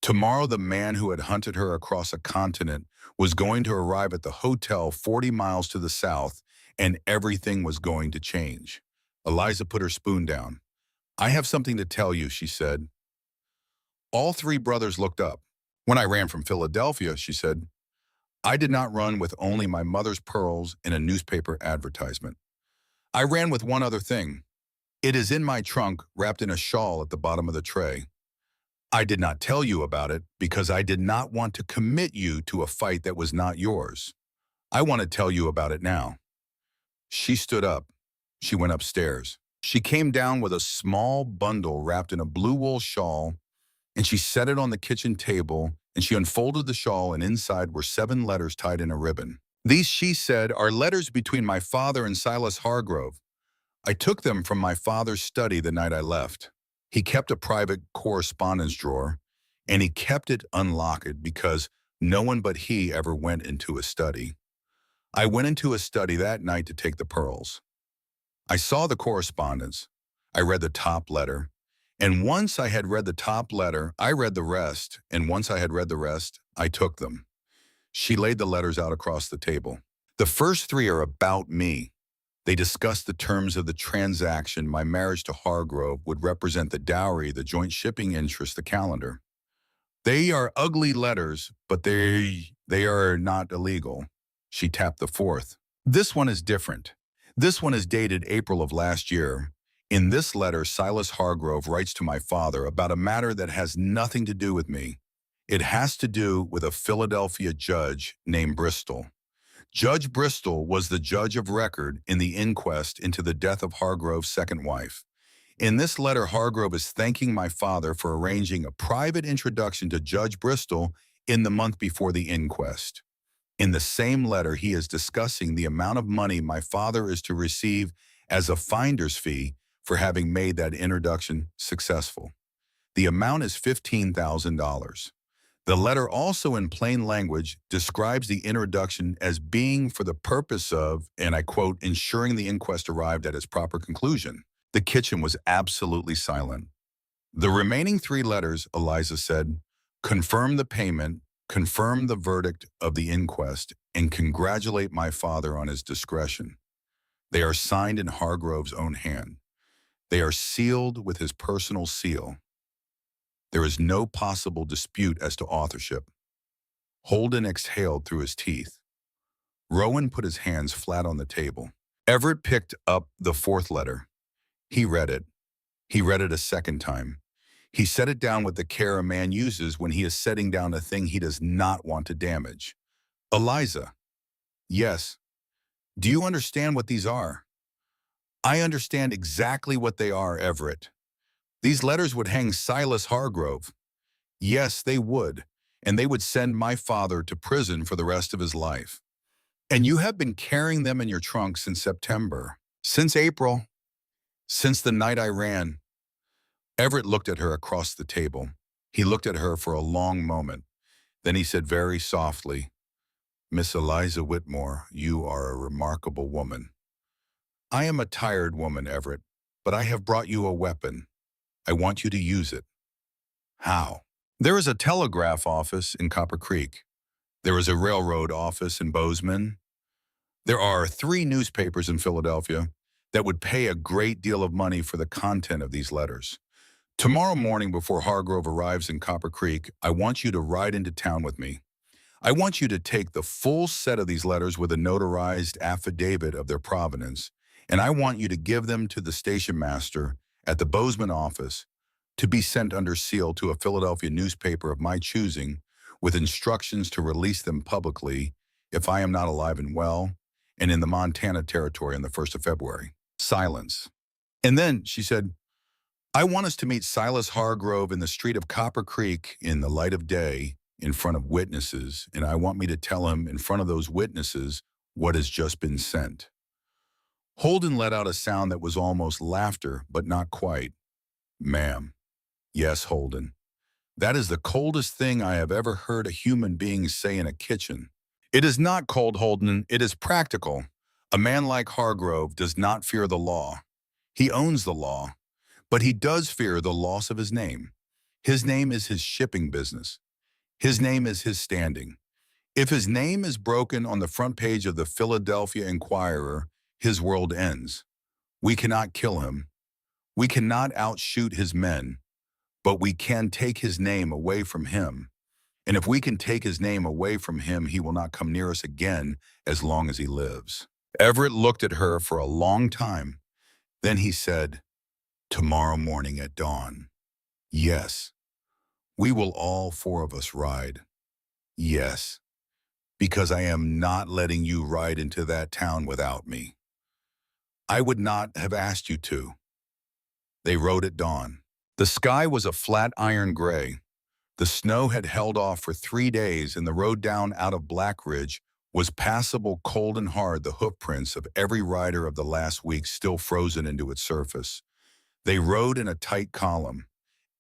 Tomorrow, the man who had hunted her across a continent was going to arrive at the hotel 40 miles to the south, and everything was going to change. Eliza put her spoon down. "I have something to tell you," she said. All three brothers looked up. "When I ran from Philadelphia," she said, "I did not run with only my mother's pearls in a newspaper advertisement. I ran with one other thing. It is in my trunk, wrapped in a shawl at the bottom of the tray. I did not tell you about it because I did not want to commit you to a fight that was not yours. I want to tell you about it now." She stood up. She went upstairs. She came down with a small bundle wrapped in a blue wool shawl, and she set it on the kitchen table, and she unfolded the shawl, and inside were 7 letters tied in a ribbon. "These," she said, "are letters between my father and Silas Hargrove. I took them from my father's study the night I left. He kept a private correspondence drawer, and he kept it unlocked because no one but he ever went into his study. I went into his study that night to take the pearls. I saw the correspondence. I read the top letter. And once I had read the top letter, I read the rest. And once I had read the rest, I took them." She laid the letters out across the table. "The first 3 are about me. They discuss the terms of the transaction. My marriage to Hargrove would represent the dowry, the joint shipping interest, the calendar. They are ugly letters, but they are not illegal." She tapped the 4th. "This one is different. This one is dated April of last year. In this letter, Silas Hargrove writes to my father about a matter that has nothing to do with me. It has to do with a Philadelphia judge named Bristol. Judge Bristol was the judge of record in the inquest into the death of Hargrove's second wife. In this letter, Hargrove is thanking my father for arranging a private introduction to Judge Bristol in the month before the inquest. In the same letter, he is discussing the amount of money my father is to receive as a finder's fee for having made that introduction successful. The amount is $15,000. The letter also in plain language describes the introduction as being for the purpose of, and I quote, ensuring the inquest arrived at its proper conclusion." The kitchen was absolutely silent. "The remaining 3 letters," Eliza said, "confirm the payment, confirm the verdict of the inquest, and congratulate my father on his discretion. They are signed in Hargrove's own hand. They are sealed with his personal seal. There is no possible dispute as to authorship." Holden exhaled through his teeth. Rowan put his hands flat on the table. Everett picked up the 4th letter. He read it. He read it a second time. He set it down with the care a man uses when he is setting down a thing he does not want to damage. "Eliza." "Yes." "Do you understand what these are?" "I understand exactly what they are, Everett. These letters would hang Silas Hargrove." "Yes, they would, and they would send my father to prison for the rest of his life. And you have been carrying them in your trunk since September." "Since April. Since the night I ran." Everett looked at her across the table. He looked at her for a long moment. Then he said very softly, "Miss Eliza Whitmore, you are a remarkable woman. I am a tired woman, Everett, but I have brought you a weapon. I want you to use it." "How?" "There is a telegraph office in Copper Creek. There is a railroad office in Bozeman. There are 3 newspapers in Philadelphia that would pay a great deal of money for the content of these letters. Tomorrow morning before Hargrove arrives in Copper Creek, I want you to ride into town with me. I want you to take the full set of these letters with a notarized affidavit of their provenance, and I want you to give them to the station master at the Bozeman office to be sent under seal to a Philadelphia newspaper of my choosing with instructions to release them publicly if I am not alive and well, and in the Montana Territory on the 1st of February. Silence. "And then," she said, "I want us to meet Silas Hargrove in the street of Copper Creek in the light of day in front of witnesses, and I want me to tell him in front of those witnesses what has just been sent." Holden let out a sound that was almost laughter, but not quite. "Ma'am." "Yes, Holden." That is the coldest thing I have ever heard a human being say in a kitchen. It is not cold, Holden. It is practical. A man like Hargrove does not fear the law. He owns the law, but he does fear the loss of his name. His name is his shipping business. His name is his standing. If his name is broken on the front page of the Philadelphia Inquirer, his world ends. We cannot kill him. We cannot outshoot his men, but we can take his name away from him. And if we can take his name away from him, he will not come near us again as long as he lives. Everett looked at her for a long time. Then he said, "Tomorrow morning at dawn. Yes, we will all four of us ride. Yes, because I am not letting you ride into that town without me. I would not have asked you to." They rode at dawn. The sky was a flat iron gray. The snow had held off for 3 days, and the road down out of Black Ridge was passable, cold and hard, the hoofprints of every rider of the last week still frozen into its surface. They rode in a tight column.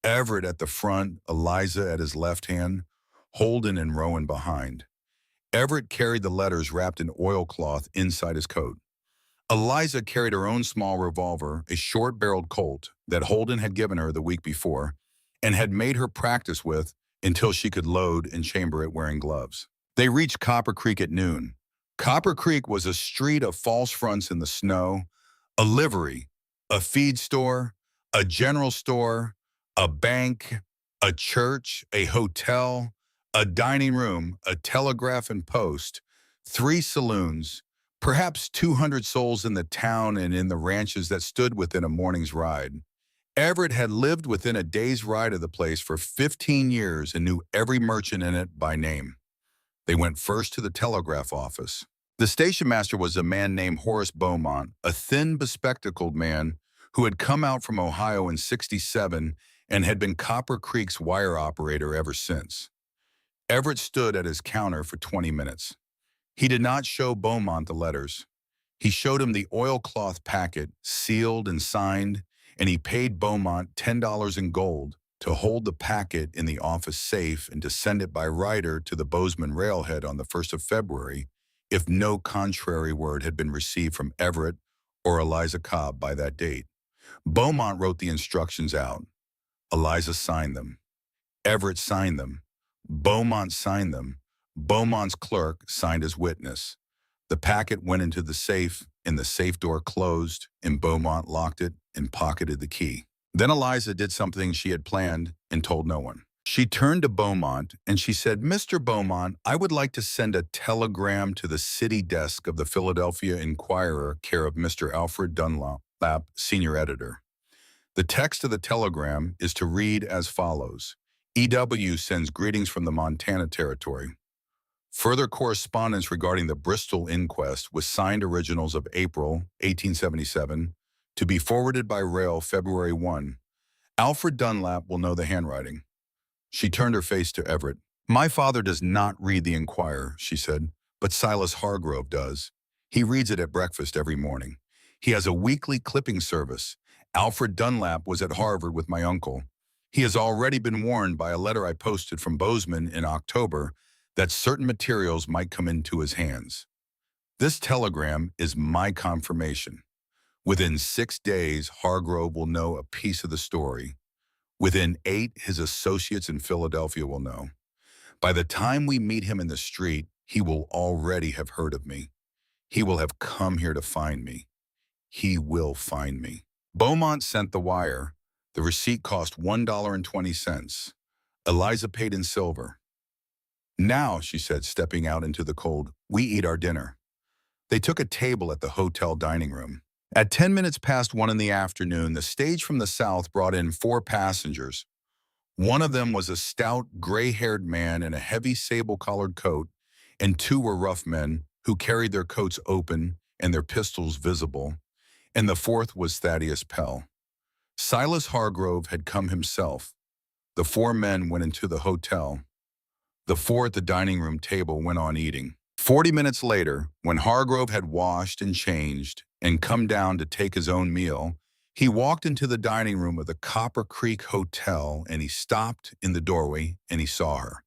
Everett at the front, Eliza at his left hand, Holden and Rowan behind. Everett carried the letters wrapped in oilcloth inside his coat. Eliza carried her own small revolver, a short-barreled Colt that Holden had given her the week before and had made her practice with until she could load and chamber it wearing gloves. They reached Copper Creek at noon. Copper Creek was a street of false fronts in the snow, a livery, a feed store, a general store, a bank, a church, a hotel, a dining room, a telegraph and post, 3 saloons, perhaps 200 souls in the town and in the ranches that stood within a morning's ride. Everett had lived within a day's ride of the place for 15 years and knew every merchant in it by name. They went first to the telegraph office. The station master was a man named Horace Beaumont, a thin, bespectacled man who had come out from Ohio in '67 and had been Copper Creek's wire operator ever since. Everett stood at his counter for 20 minutes. He did not show Beaumont the letters. He showed him the oilcloth packet, sealed and signed, and he paid Beaumont $10 in gold to hold the packet in the office safe and to send it by rider to the Bozeman railhead on the 1st of February if no contrary word had been received from Everett or Eliza Cobb by that date. Beaumont wrote the instructions out. Eliza signed them. Everett signed them. Beaumont signed them. Beaumont's clerk signed as witness. The packet went into the safe, and the safe door closed, and Beaumont locked it and pocketed the key. Then Eliza did something she had planned and told no one. She turned to Beaumont and she said, "Mr. Beaumont, I would like to send a telegram to the city desk of the Philadelphia Inquirer, care of Mr. Alfred Dunlap, senior editor. The text of the telegram is to read as follows. EW sends greetings from the Montana Territory. Further correspondence regarding the Bristol inquest with signed originals of April 1877 to be forwarded by rail February 1. Alfred Dunlap will know the handwriting." She turned her face to Everett. "My father does not read the Inquirer," she said, "but Silas Hargrove does. He reads it at breakfast every morning. He has a weekly clipping service. Alfred Dunlap was at Harvard with my uncle. He has already been warned by a letter I posted from Bozeman in October that certain materials might come into his hands. This telegram is my confirmation. Within 6 days, Hargrove will know a piece of the story. Within 8, his associates in Philadelphia will know. By the time we meet him in the street, he will already have heard of me. He will have come here to find me. He will find me." Beaumont sent the wire. The receipt cost $1.20. Eliza paid in silver. "Now," she said, stepping out into the cold, "we eat our dinner." They took a table at the hotel dining room. At 10 minutes past 1 in the afternoon, the stage from the south brought in 4 passengers. One of them was a stout, gray-haired man in a heavy sable-collared coat, and 2 were rough men who carried their coats open and their pistols visible, and the 4th was Thaddeus Pell. Silas Hargrove had come himself. The 4 men went into the hotel. The 4 at the dining room table went on eating. 40 minutes later, when Hargrove had washed and changed and come down to take his own meal, He walked into the dining room of the Copper Creek Hotel and he stopped in the doorway and he saw her.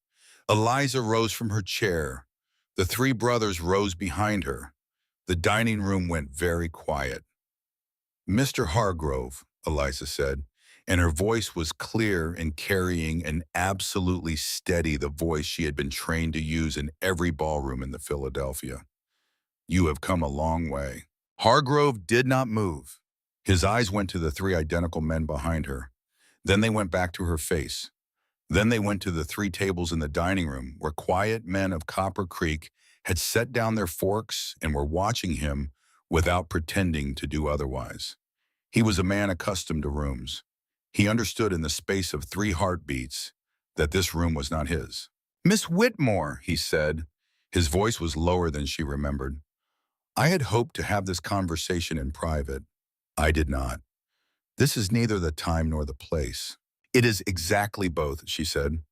Eliza rose from her chair. The three brothers rose behind her. The dining room went very quiet. "Mr. Hargrove," Eliza said, and her voice was clear and carrying and absolutely steady, the voice she had been trained to use in every ballroom in the Philadelphia. "You have come a long way." Hargrove did not move. His eyes went to the three identical men behind her. Then they went back to her face. Then they went to the three tables in the dining room where quiet men of Copper Creek had set down their forks and were watching him without pretending to do otherwise. He was a man accustomed to rooms. He understood in the space of 3 heartbeats that this room was not his. "Miss Whitmore," he said. His voice was lower than she remembered. "I had hoped to have this conversation in private. I did not. This is neither the time nor the place." "It is exactly both," she said.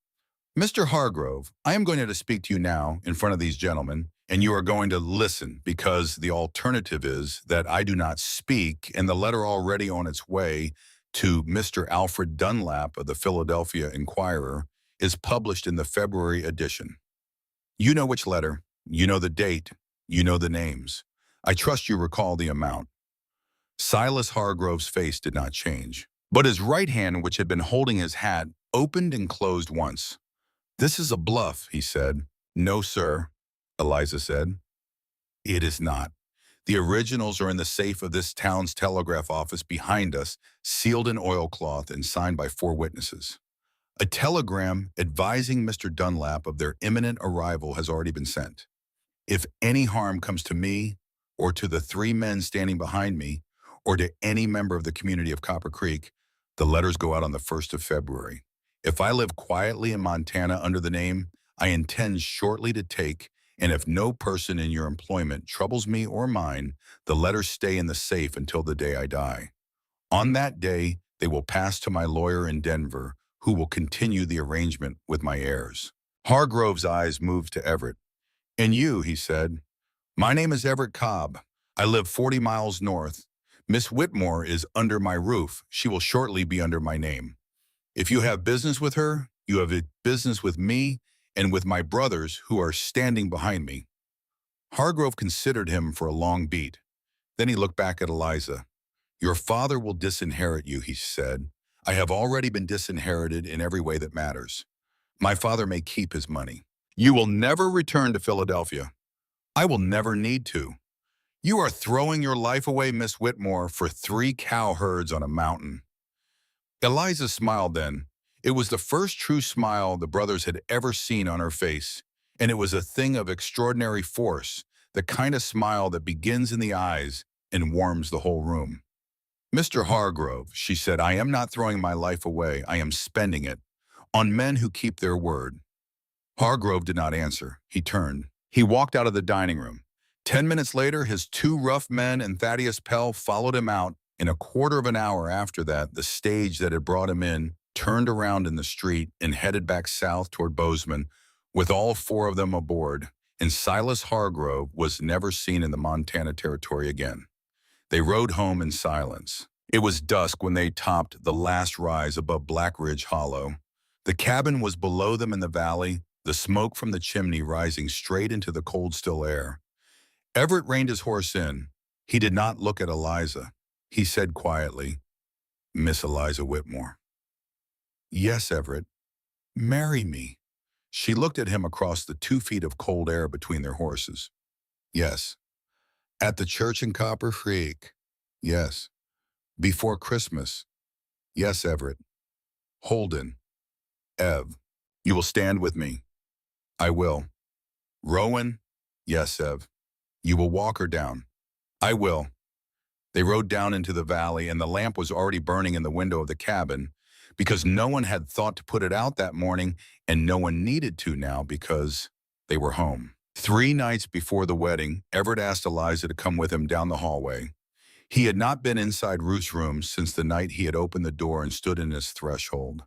"Mr. Hargrove, I am going to speak to you now in front of these gentlemen, and you are going to listen because the alternative is that I do not speak and the letter already on its way to Mr. Alfred Dunlap of the Philadelphia Inquirer is published in the February edition. You know which letter, you know the date, you know the names. I trust you recall the amount." Silas Hargrove's face did not change, but his right hand, which had been holding his hat, opened and closed once. "This is a bluff," he said. "No, sir," Eliza said. "It is not. The originals are in the safe of this town's telegraph office behind us, sealed in oilcloth and signed by 4 witnesses. A telegram advising Mr. Dunlap of their imminent arrival has already been sent. If any harm comes to me, or to the 3 men standing behind me, or to any member of the community of Copper Creek, the letters go out on the 1st of February. If I live quietly in Montana under the name, I intend shortly to take, and if no person in your employment troubles me or mine, the letters stay in the safe until the day I die. On that day, they will pass to my lawyer in Denver, who will continue the arrangement with my heirs." Hargrove's eyes moved to Everett. "And you," he said. "My name is Everett Cobb. I live 40 miles north. Miss Whitmore is under my roof. She will shortly be under my name. If you have business with her, you have a business with me and with my brothers who are standing behind me." Hargrove considered him for a long beat. Then he looked back at Eliza. "Your father will disinherit you," he said. "I have already been disinherited in every way that matters. My father may keep his money. You will never return to Philadelphia. I will never need to. You are throwing your life away, Miss Whitmore, for 3 cow herds on a mountain." Eliza smiled then. It was the first true smile the brothers had ever seen on her face, and it was a thing of extraordinary force, the kind of smile that begins in the eyes and warms the whole room. "Mr. Hargrove," she said, "I am not throwing my life away. I am spending it on men who keep their word." Hargrove did not answer. He turned. He walked out of the dining room. 10 minutes later, his 2 rough men and Thaddeus Pell followed him out. In a quarter of an hour after that, the stage that had brought him in turned around in the street and headed back south toward Bozeman, with all 4 of them aboard, and Silas Hargrove was never seen in the Montana Territory again. They rode home in silence. It was dusk when they topped the last rise above Black Ridge Hollow. The cabin was below them in the valley, the smoke from the chimney rising straight into the cold, still air. Everett reined his horse in. He did not look at Eliza. He said quietly, "Miss Eliza Whitmore." "Yes, Everett. Marry me." She looked at him across the 2 feet of cold air between their horses. "Yes." "At the church in Copper Creek." "Yes." "Before Christmas." "Yes, Everett." "Holden." "Ev." "You will stand with me." "I will." "Rowan." "Yes, Ev." "You will walk her down." "I will." They rode down into the valley, and the lamp was already burning in the window of the cabin because no one had thought to put it out that morning, and no one needed to now because they were home. 3 nights before the wedding, Everett asked Eliza to come with him down the hallway. He had not been inside Ruth's room since the night he had opened the door and stood in his threshold.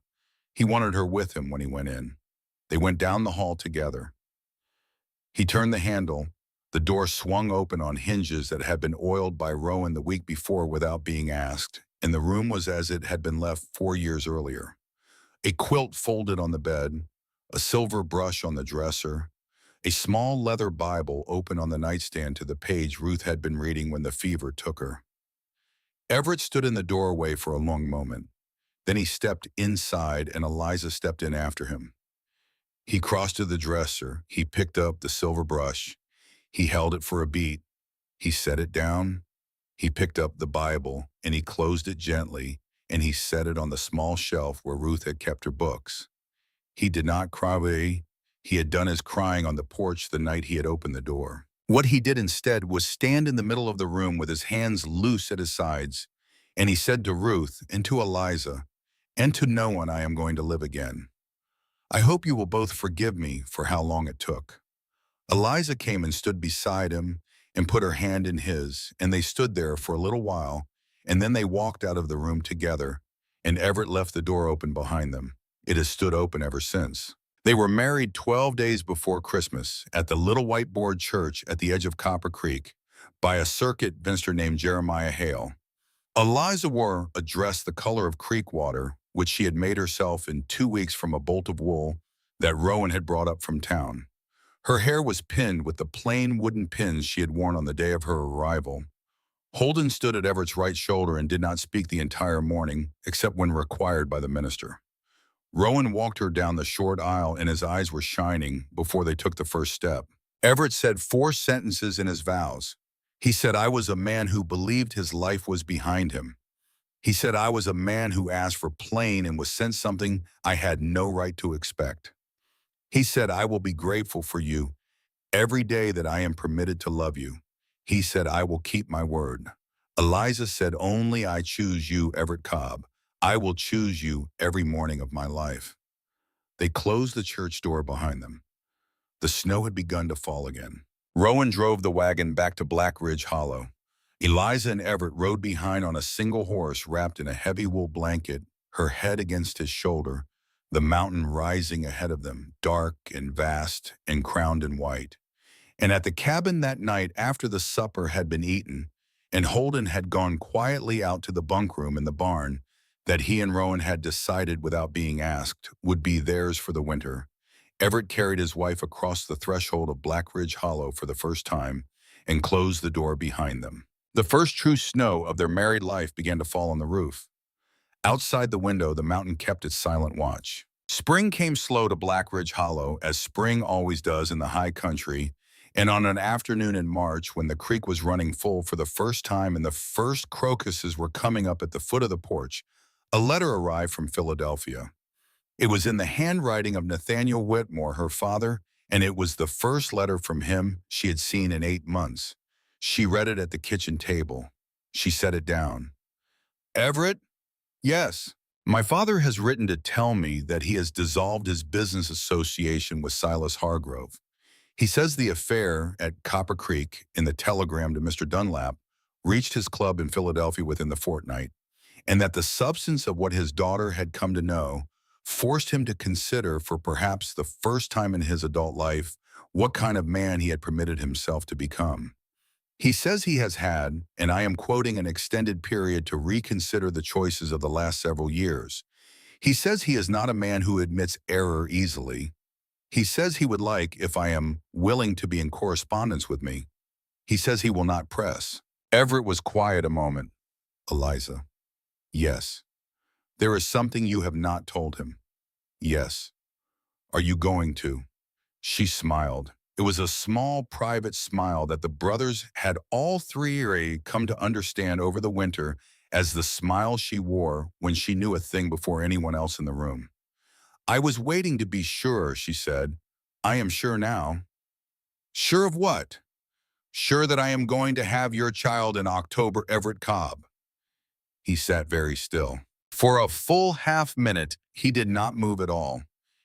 He wanted her with him when he went in. They went down the hall together. He turned the handle. The door swung open on hinges that had been oiled by Rowan the week before without being asked, and the room was as it had been left 4 years earlier. A quilt folded on the bed, a silver brush on the dresser, a small leather Bible open on the nightstand to the page Ruth had been reading when the fever took her. Everett stood in the doorway for a long moment. Then he stepped inside and Eliza stepped in after him. He crossed to the dresser. He picked up the silver brush. He held it for a beat. He set it down. He picked up the Bible and he closed it gently and he set it on the small shelf where Ruth had kept her books. He did not cry. He had done his crying on the porch the night he had opened the door. What he did instead was stand in the middle of the room with his hands loose at his sides, and he said to Ruth and to Eliza, and to no one, I am going to live again. I hope you will both forgive me for how long it took. Eliza came and stood beside him and put her hand in his, and they stood there for a little while, and then they walked out of the room together, and Everett left the door open behind them. It has stood open ever since. They were married 12 days before Christmas at the little white board church at the edge of Copper Creek by a circuit minister named Jeremiah Hale. Eliza wore a dress the color of creek water, which she had made herself in 2 weeks from a bolt of wool that Rowan had brought up from town. Her hair was pinned with the plain wooden pins she had worn on the day of her arrival. Holden stood at Everett's right shoulder and did not speak the entire morning, except when required by the minister. Rowan walked her down the short aisle and his eyes were shining before they took the first step. Everett said 4 sentences in his vows. He said, I was a man who believed his life was behind him. He said, I was a man who asked for plain and was sent something I had no right to expect. He said, I will be grateful for you every day that I am permitted to love you. He said, I will keep my word. Eliza said, only I choose you, Everett Cobb. I will choose you every morning of my life. They closed the church door behind them. The snow had begun to fall again. Rowan drove the wagon back to Black Ridge Hollow. Eliza and Everett rode behind on a single horse wrapped in a heavy wool blanket, her head against his shoulder, the mountain rising ahead of them, dark and vast and crowned in white. And at the cabin that night after the supper had been eaten, and Holden had gone quietly out to the bunk room in the barn that he and Rowan had decided without being asked would be theirs for the winter, Everett carried his wife across the threshold of Black Ridge Hollow for the first time and closed the door behind them. The first true snow of their married life began to fall on the roof. Outside the window, the mountain kept its silent watch. Spring came slow to Black Ridge Hollow, as spring always does in the high country, and on an afternoon in March, when the creek was running full for the first time and the first crocuses were coming up at the foot of the porch, a letter arrived from Philadelphia. It was in the handwriting of Nathaniel Whitmore, her father, and it was the first letter from him she had seen in 8 months. She read it at the kitchen table. She set it down. Everett? Yes. My father has written to tell me that he has dissolved his business association with Silas Hargrove. He says the affair at Copper Creek in the telegram to Mr. Dunlap reached his club in Philadelphia within the fortnight, and that the substance of what his daughter had come to know forced him to consider for perhaps the first time in his adult life what kind of man he had permitted himself to become. He says he has had, and I am quoting, an extended period to reconsider the choices of the last several years. He says he is not a man who admits error easily. He says he would like, if I am willing to be in correspondence with me. He says he will not press. Everett was quiet a moment. Eliza. Yes. There is something you have not told him. Yes. Are you going to? She smiled. It was a small, private smile that the brothers had all three come to understand over the winter as the smile she wore when she knew a thing before anyone else in the room. I was waiting to be sure, she said. I am sure now. Sure of what? Sure that I am going to have your child in October, Everett Cobb. He sat very still. For a full half-minute, he did not move at all,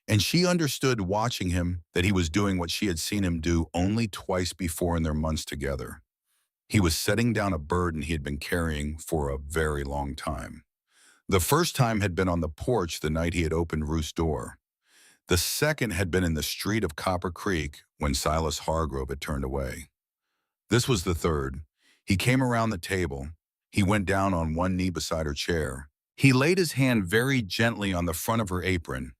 and she understood watching him that he was doing what she had seen him do only twice before in their months together. He was setting down a burden he had been carrying for a very long time. The first time had been on the porch the night he had opened Ruth's door. The second had been in the street of Copper Creek when Silas Hargrove had turned away. This was the third. He came around the table. He went down on one knee beside her chair. He laid his hand very gently on the front of her apron.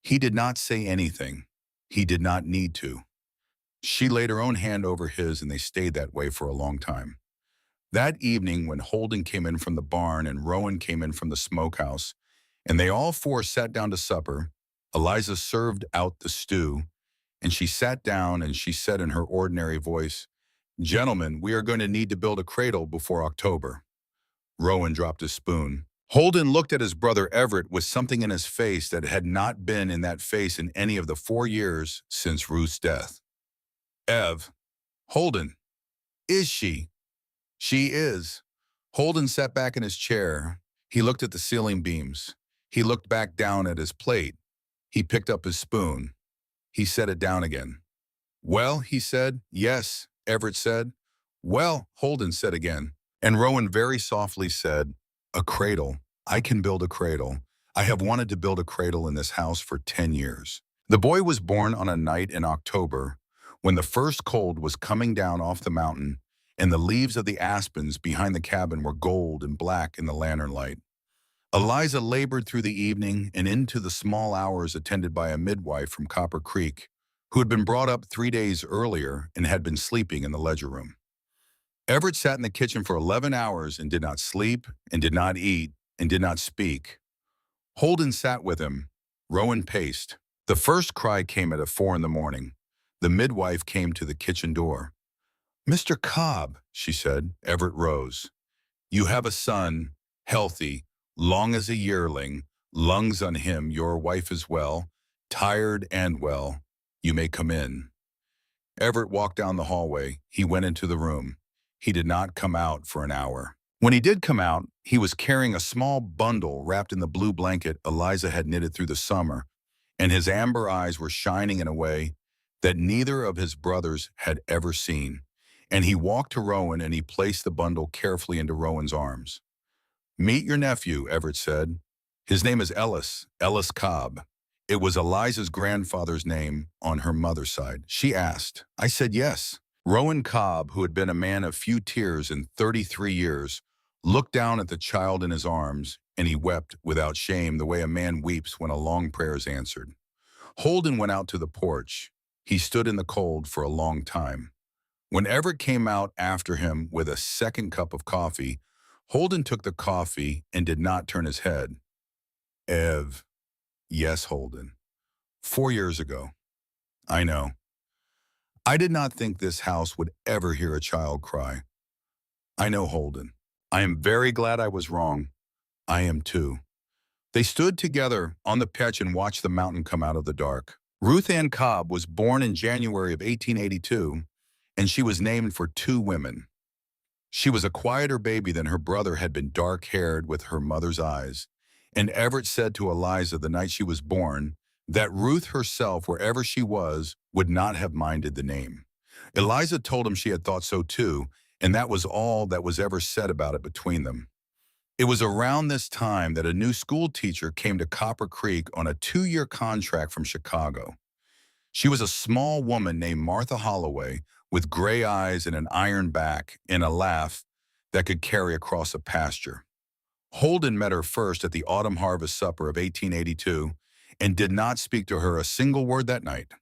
He did not say anything. He did not need to. She laid her own hand over his, and they stayed that way for a long time. That evening, when Holden came in from the barn and Rowan came in from the smokehouse, and they all four sat down to supper, Eliza served out the stew, and she sat down and she said in her ordinary voice, "Gentlemen, we are going to need to build a cradle before October." Rowan dropped his spoon. Holden looked at his brother Everett with something in his face that had not been in that face in any of the 4 years since Ruth's death. "Ev, Holden, is she?" "She is." Holden sat back in his chair. He looked at the ceiling beams. He looked back down at his plate. He picked up his spoon. He set it down again. "Well," he said. "Yes," Everett said. "Well," Holden said again. And Rowan very softly said, "A cradle. I can build a cradle. I have wanted to build a cradle in this house for 10 years." The boy was born on a night in October when the first cold was coming down off the mountain and the leaves of the aspens behind the cabin were gold and black in the lantern light. Eliza labored through the evening and into the small hours attended by a midwife from Copper Creek, who had been brought up 3 days earlier and had been sleeping in the ledger room. Everett sat in the kitchen for 11 hours and did not sleep and did not eat and did not speak. Holden sat with him. Rowan paced. The first cry came at 4 in the morning. The midwife came to the kitchen door. "Mr. Cobb," she said. Everett rose. "You have a son, healthy, long as a yearling, lungs on him, your wife is well, tired and well. You may come in." Everett walked down the hallway. He went into the room. He did not come out for an hour. When he did come out, he was carrying a small bundle wrapped in the blue blanket Eliza had knitted through the summer, and his amber eyes were shining in a way that neither of his brothers had ever seen. And he walked to Rowan and he placed the bundle carefully into Rowan's arms. "Meet your nephew," Everett said. "His name is Ellis Cobb." It was Eliza's grandfather's name on her mother's side. She asked. I said yes. Rowan Cobb, who had been a man of few tears in 33 years, looked down at the child in his arms, and he wept without shame the way a man weeps when a long prayer is answered. Holden went out to the porch. He stood in the cold for a long time. When Everett came out after him with a second cup of coffee, Holden took the coffee and did not turn his head. "Ev." "Yes, Holden. 4 years ago." "I know. I did not think this house would ever hear a child cry." "I know, Holden. I am very glad I was wrong." "I am too." They stood together on the pitch and watched the mountain come out of the dark. Ruth Ann Cobb was born in January of 1882, and she was named for 2 women. She was a quieter baby than her brother had been, dark-haired with her mother's eyes. And Everett said to Eliza the night she was born that Ruth herself, wherever she was, would not have minded the name. Eliza told him she had thought so too, and that was all that was ever said about it between them. It was around this time that a new school teacher came to Copper Creek on a 2-year contract from Chicago. She was a small woman named Martha Holloway, with gray eyes and an iron back and a laugh that could carry across a pasture. Holden met her first at the autumn harvest supper of 1882 and did not speak to her a single word that night.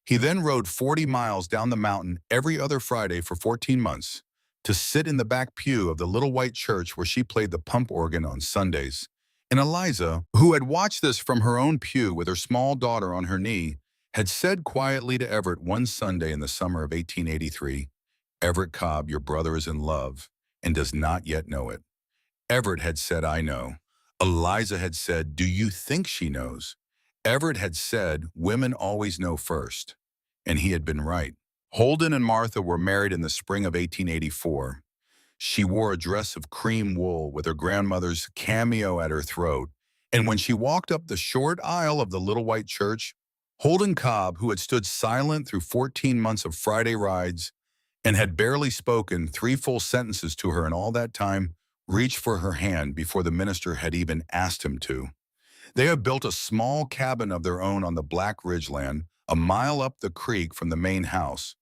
He then rode 40 miles down the mountain every other Friday for 14 months to sit in the back pew of the little white church where she played the pump organ on Sundays. And Eliza, who had watched this from her own pew with her small daughter on her knee, had said quietly to Everett one Sunday in the summer of 1883, "Everett Cobb, your brother is in love and does not yet know it." Everett had said, "I know." Eliza had said, "Do you think she knows?" Everett had said, "Women always know first." And he had been right. Holden and Martha were married in the spring of 1884. She wore a dress of cream wool with her grandmother's cameo at her throat, and when she walked up the short aisle of the little white church, Holden Cobb, who had stood silent through 14 months of Friday rides and had barely spoken 3 full sentences to her in all that time, reached for her hand before the minister had even asked him to. They had built a small cabin of their own on the Black Ridge land, a mile up the creek from the main house,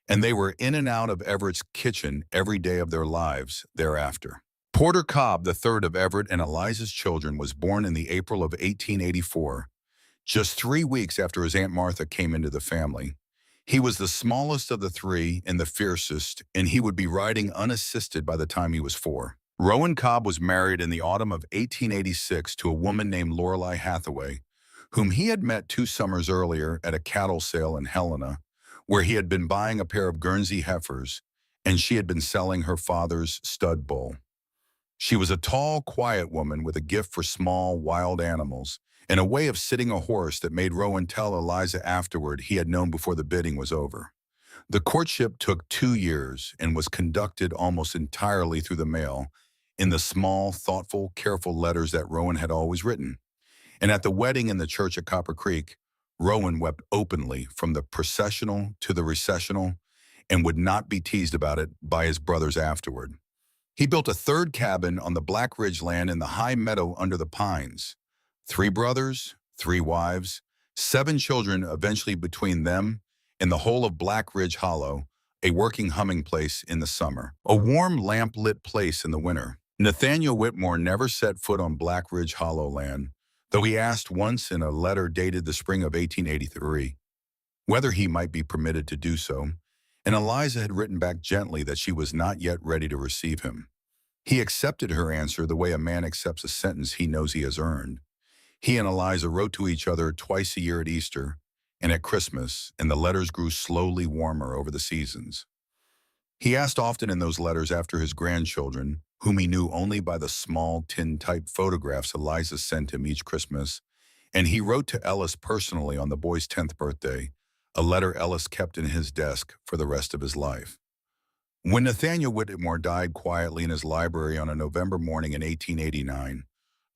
and they were in and out of Everett's kitchen every day of their lives thereafter. Porter Cobb, the third of Everett and Eliza's children, was born in the April of 1884, just 3 weeks after his Aunt Martha came into the family. He was the smallest of the three and the fiercest, and he would be riding unassisted by the time he was 4. Rowan Cobb was married in the autumn of 1886 to a woman named Lorelei Hathaway, whom he had met 2 summers earlier at a cattle sale in Helena, where he had been buying a pair of Guernsey heifers, and she had been selling her father's stud bull. She was a tall, quiet woman with a gift for small, wild animals, and a way of sitting a horse that made Rowan tell Eliza afterward he had known before the bidding was over. The courtship took 2 years and was conducted almost entirely through the mail, in the small, thoughtful, careful letters that Rowan had always written. And at the wedding in the church at Copper Creek, Rowan wept openly from the processional to the recessional and would not be teased about it by his brothers afterward. He built a third cabin on the Black Ridge land in the high meadow under the pines. 3 brothers, 3 wives, 7 children eventually between them, and the whole of Black Ridge Hollow, a working humming place in the summer, a warm lamp-lit place in the winter. Nathaniel Whitmore never set foot on Black Ridge Hollow land, though he asked once in a letter dated the spring of 1883 whether he might be permitted to do so, and Eliza had written back gently that she was not yet ready to receive him. He accepted her answer the way a man accepts a sentence he knows he has earned. He and Eliza wrote to each other twice a year at Easter and at Christmas, and the letters grew slowly warmer over the seasons. He asked often in those letters after his grandchildren, whom he knew only by the small tin-type photographs Eliza sent him each Christmas, and he wrote to Ellis personally on the boy's 10th birthday, a letter Ellis kept in his desk for the rest of his life. When Nathaniel Whitmore died quietly in his library on a November morning in 1889,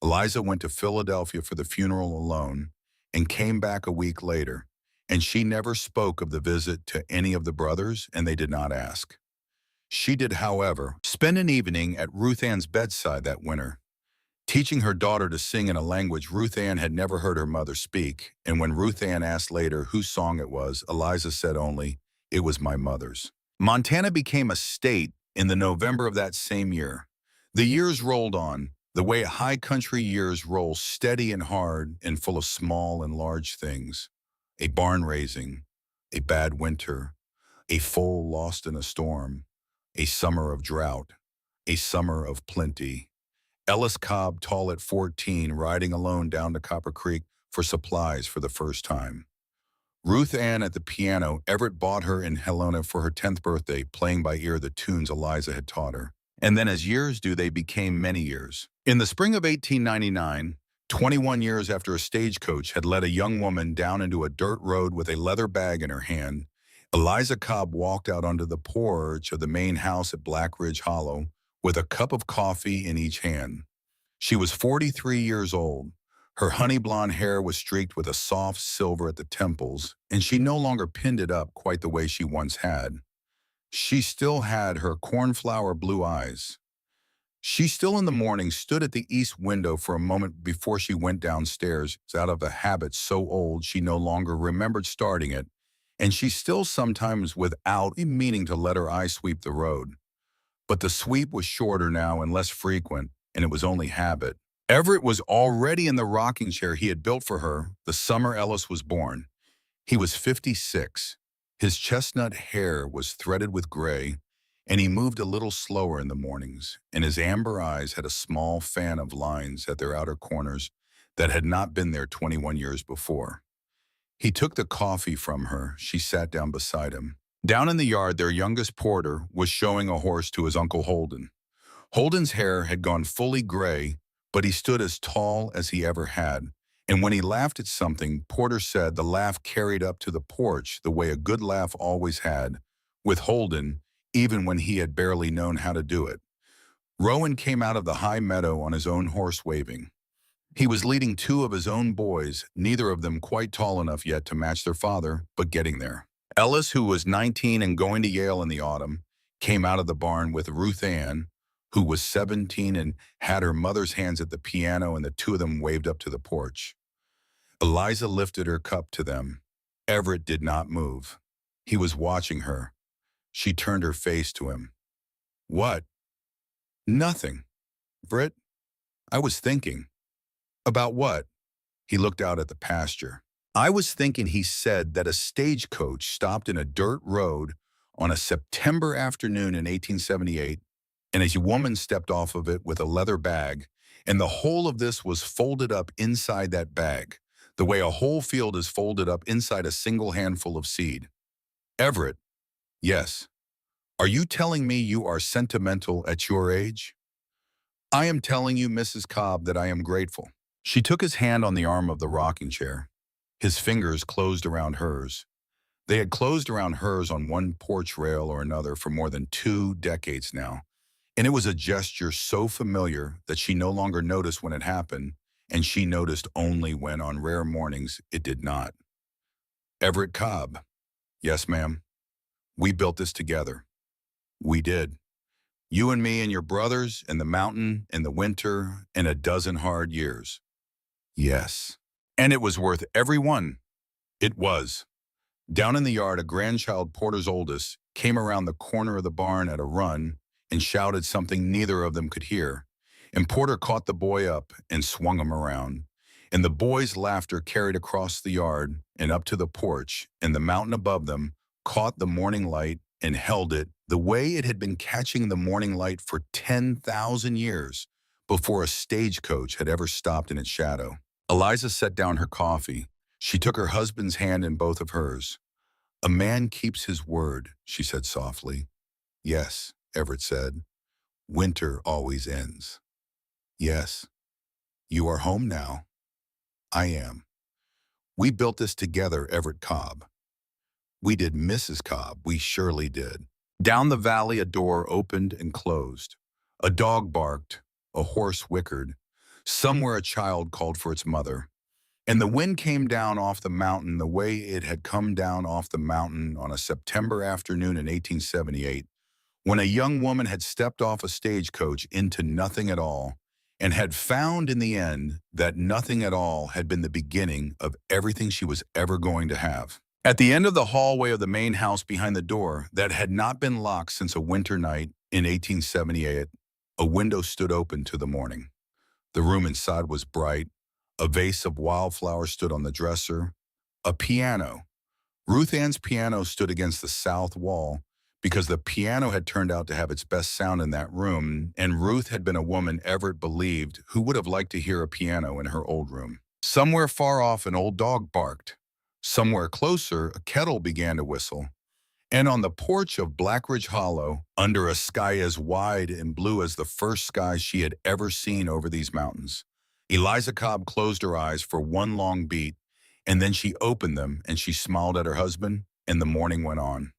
Eliza went to Philadelphia for the funeral alone and came back a week later, and she never spoke of the visit to any of the brothers, and they did not ask. She did, however, spend an evening at Ruth Ann's bedside that winter, teaching her daughter to sing in a language Ruth Ann had never heard her mother speak, and when Ruth Ann asked later whose song it was, Eliza said only, "It was my mother's." Montana became a state in the November of that same year. The years rolled on, the way high country years roll, steady and hard and full of small and large things. A barn raising, a bad winter, a foal lost in a storm, a summer of drought, a summer of plenty. Ellis Cobb, tall at 14, riding alone down to Copper Creek for supplies for the first time. Ruth Ann at the piano. Everett bought her in Helena for her 10th birthday, playing by ear the tunes Eliza had taught her. And then as years do, they became many years. In the spring of 1899, 21 years after a stagecoach had led a young woman down into a dirt road with a leather bag in her hand, Eliza Cobb walked out onto the porch of the main house at Black Ridge Hollow with a cup of coffee in each hand. She was 43 years old. Her honey blonde hair was streaked with a soft silver at the temples, and she no longer pinned it up quite the way she once had. She still had her cornflower blue eyes. She still in the morning stood at the east window for a moment before she went downstairs, out of a habit so old she no longer remembered starting it, and she still sometimes without meaning to let her eye sweep the road. But the sweep was shorter now and less frequent, and it was only habit. Everett was already in the rocking chair he had built for her the summer Ellis was born. He was 56. His chestnut hair was threaded with gray, and he moved a little slower in the mornings, and his amber eyes had a small fan of lines at their outer corners that had not been there 21 years before. He took the coffee from her. She sat down beside him. Down in the yard, their youngest Porter was showing a horse to his Uncle Holden. Holden's hair had gone fully gray, but he stood as tall as he ever had, and when he laughed at something, Porter said the laugh carried up to the porch the way a good laugh always had, with Holden, even when he had barely known how to do it. Rowan came out of the high meadow on his own horse waving. He was leading 2 of his own boys, neither of them quite tall enough yet to match their father, but getting there. Ellis, who was 19 and going to Yale in the autumn, came out of the barn with Ruth Ann, who was 17 and had her mother's hands at the piano, and the 2 of them waved up to the porch. Eliza lifted her cup to them. Everett did not move. He was watching her. She turned her face to him. "What?" "Nothing." Britt, I was thinking. About what? He looked out at the pasture. I was thinking he said that a stagecoach stopped in a dirt road on a September afternoon in 1878, and a woman stepped off of it with a leather bag, and the whole of this was folded up inside that bag, the way a whole field is folded up inside a single handful of seed. Everett, yes. Are you telling me you are sentimental at your age? I am telling you, Mrs. Cobb, that I am grateful. She took his hand on the arm of the rocking chair. His fingers closed around hers. They had closed around hers on one porch rail or another for more than 2 decades now, and it was a gesture so familiar that she no longer noticed when it happened, and she noticed only when on rare mornings it did not. Everett Cobb. Yes, ma'am. We built this together. We did. You and me and your brothers and the mountain and the winter and a dozen hard years. Yes. And it was worth every one. It was. Down in the yard, a grandchild, Porter's oldest, came around the corner of the barn at a run and shouted something neither of them could hear. And Porter caught the boy up and swung him around. And the boy's laughter carried across the yard and up to the porch, and the mountain above them caught the morning light and held it the way it had been catching the morning light for 10,000 years before a stagecoach had ever stopped in its shadow. Eliza set down her coffee. She took her husband's hand in both of hers. A man keeps his word, she said softly. Yes, Everett said. Winter always ends. Yes. You are home now. I am. We built this together, Everett Cobb. We did, Mrs. Cobb. We surely did. Down the valley, a door opened and closed. A dog barked. A horse whickered. Somewhere a child called for its mother. And the wind came down off the mountain the way it had come down off the mountain on a September afternoon in 1878, when a young woman had stepped off a stagecoach into nothing at all, and had found in the end that nothing at all had been the beginning of everything she was ever going to have. At the end of the hallway of the main house behind the door that had not been locked since a winter night in 1878, a window stood open to the morning. The room inside was bright. A vase of wildflowers stood on the dresser. A piano. Ruth Ann's piano stood against the south wall because the piano had turned out to have its best sound in that room, and Ruth had been a woman Everett believed who would have liked to hear a piano in her old room. Somewhere far off, an old dog barked. Somewhere closer, a kettle began to whistle. And on the porch of Blackridge Hollow, under a sky as wide and blue as the first sky she had ever seen over these mountains, Eliza Cobb closed her eyes for one long beat, and then she opened them and she smiled at her husband, and the morning went on.